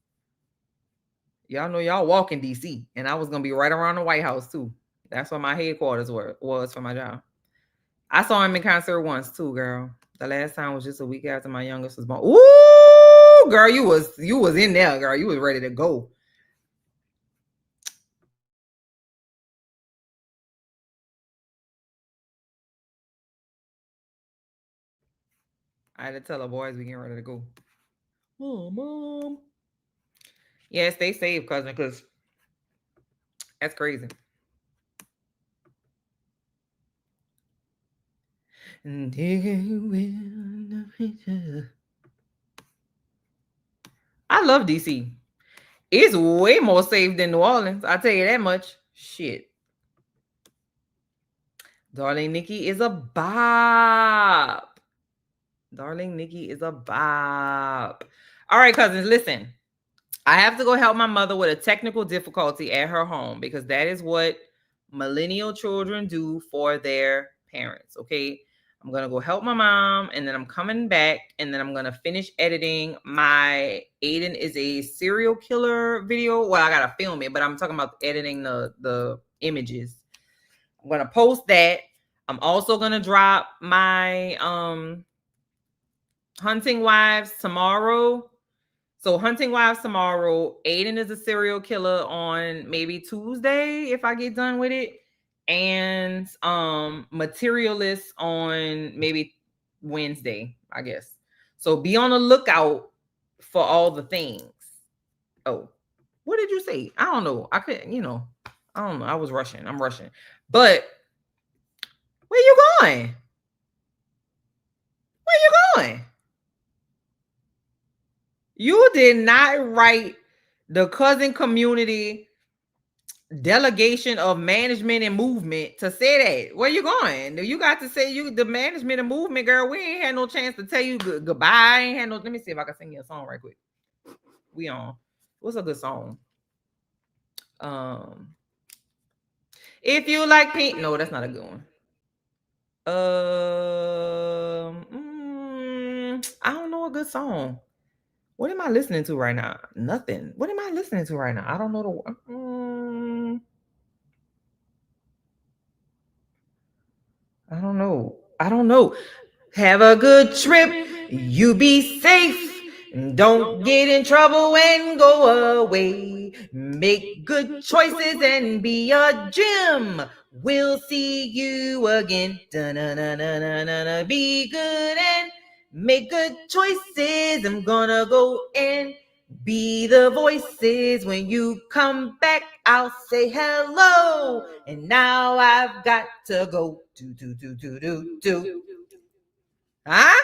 y'all know y'all walk in DC. And I was gonna be right around the White House too. That's where my headquarters was for my job. I saw him in concert once too, girl. The last time was just a week after my youngest was born. Ooh, girl, you was in there, girl. You was ready to go. I had to tell the boys we getting ready to go. Oh, Mom. Yeah, stay safe, cousin, because that's crazy. I love DC. It's way more safe than New Orleans. I'll tell you that much. Shit. Darling Nikki is a bop. Darling Nikki is a bop. All right, cousins, listen. I have to go help my mother with a technical difficulty at her home because that is what millennial children do for their parents, okay? I'm going to go help my mom, and then I'm coming back, and then I'm going to finish editing my Aiden is a serial killer video. Well, I got to film it, but I'm talking about editing the images. I'm going to post that. I'm also going to drop my Hunting Wives tomorrow. So Hunting Wives tomorrow. Aiden is a serial killer on maybe Tuesday if I get done with it. and Materialist on maybe Wednesday, I guess. So be on the lookout for all the things. Oh, what did you say? I don't know. I couldn't, I don't know. I was rushing. I'm rushing. But where you going? Where you going? You did not write the cousin community delegation of management and movement to say that. Where you going? You got to say the management and movement, girl. We ain't had no chance to tell you goodbye. I ain't had no. Let me see if I can sing you a song right quick. We on. What's a good song? If you like pink, no, that's not a good one. I don't know a good song. What am I listening to right now? Nothing. What am I listening to right now? I don't know I don't know. Have a good trip. You be safe. Don't get in trouble and go away. Make good choices and be a gem. We'll see you again. Da-na-na-na-na-na. Be good and make good choices. I'm gonna go and be the voices. When you come back, I'll say hello. And now I've got to go. Do. Huh?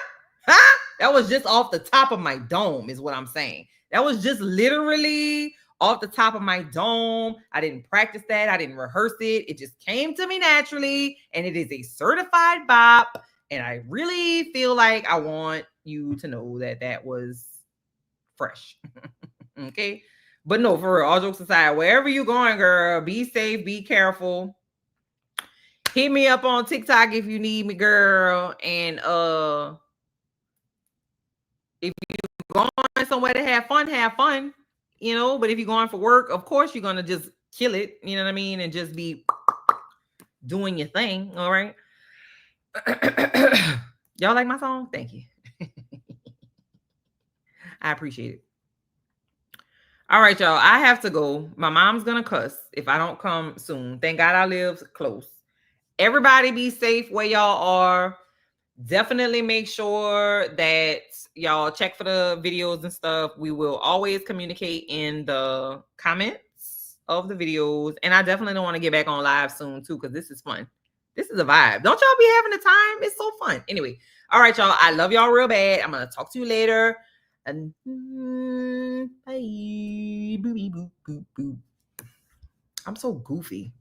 That was just off the top of my dome, is what I'm saying. That was just literally off the top of my dome. I didn't practice that. I didn't rehearse it. It just came to me naturally, and it is a certified bop. And I really feel like I want you to know that that was fresh. Okay? But no, for real, all jokes aside, wherever you're going, girl, be safe, be careful. Hit me up on TikTok if you need me, girl. And if you're going somewhere to have fun, but if you're going for work, of course you're gonna just kill it, you know what I mean, and just be doing your thing. All right. Y'all like my song? Thank you. I appreciate it. All right, y'all. I have to go. My mom's gonna cuss if I don't come soon. Thank God I live close. Everybody be safe where y'all are. Definitely make sure that y'all check for the videos and stuff. We will always communicate in the comments of the videos. And I definitely don't want to get back on live soon too, because this is fun. This is a vibe. Don't y'all be having the time? It's so fun. Anyway, all right, y'all. I love y'all real bad. I'm going to talk to you later. And bye. Boop, boop, boop, boop. I'm so goofy.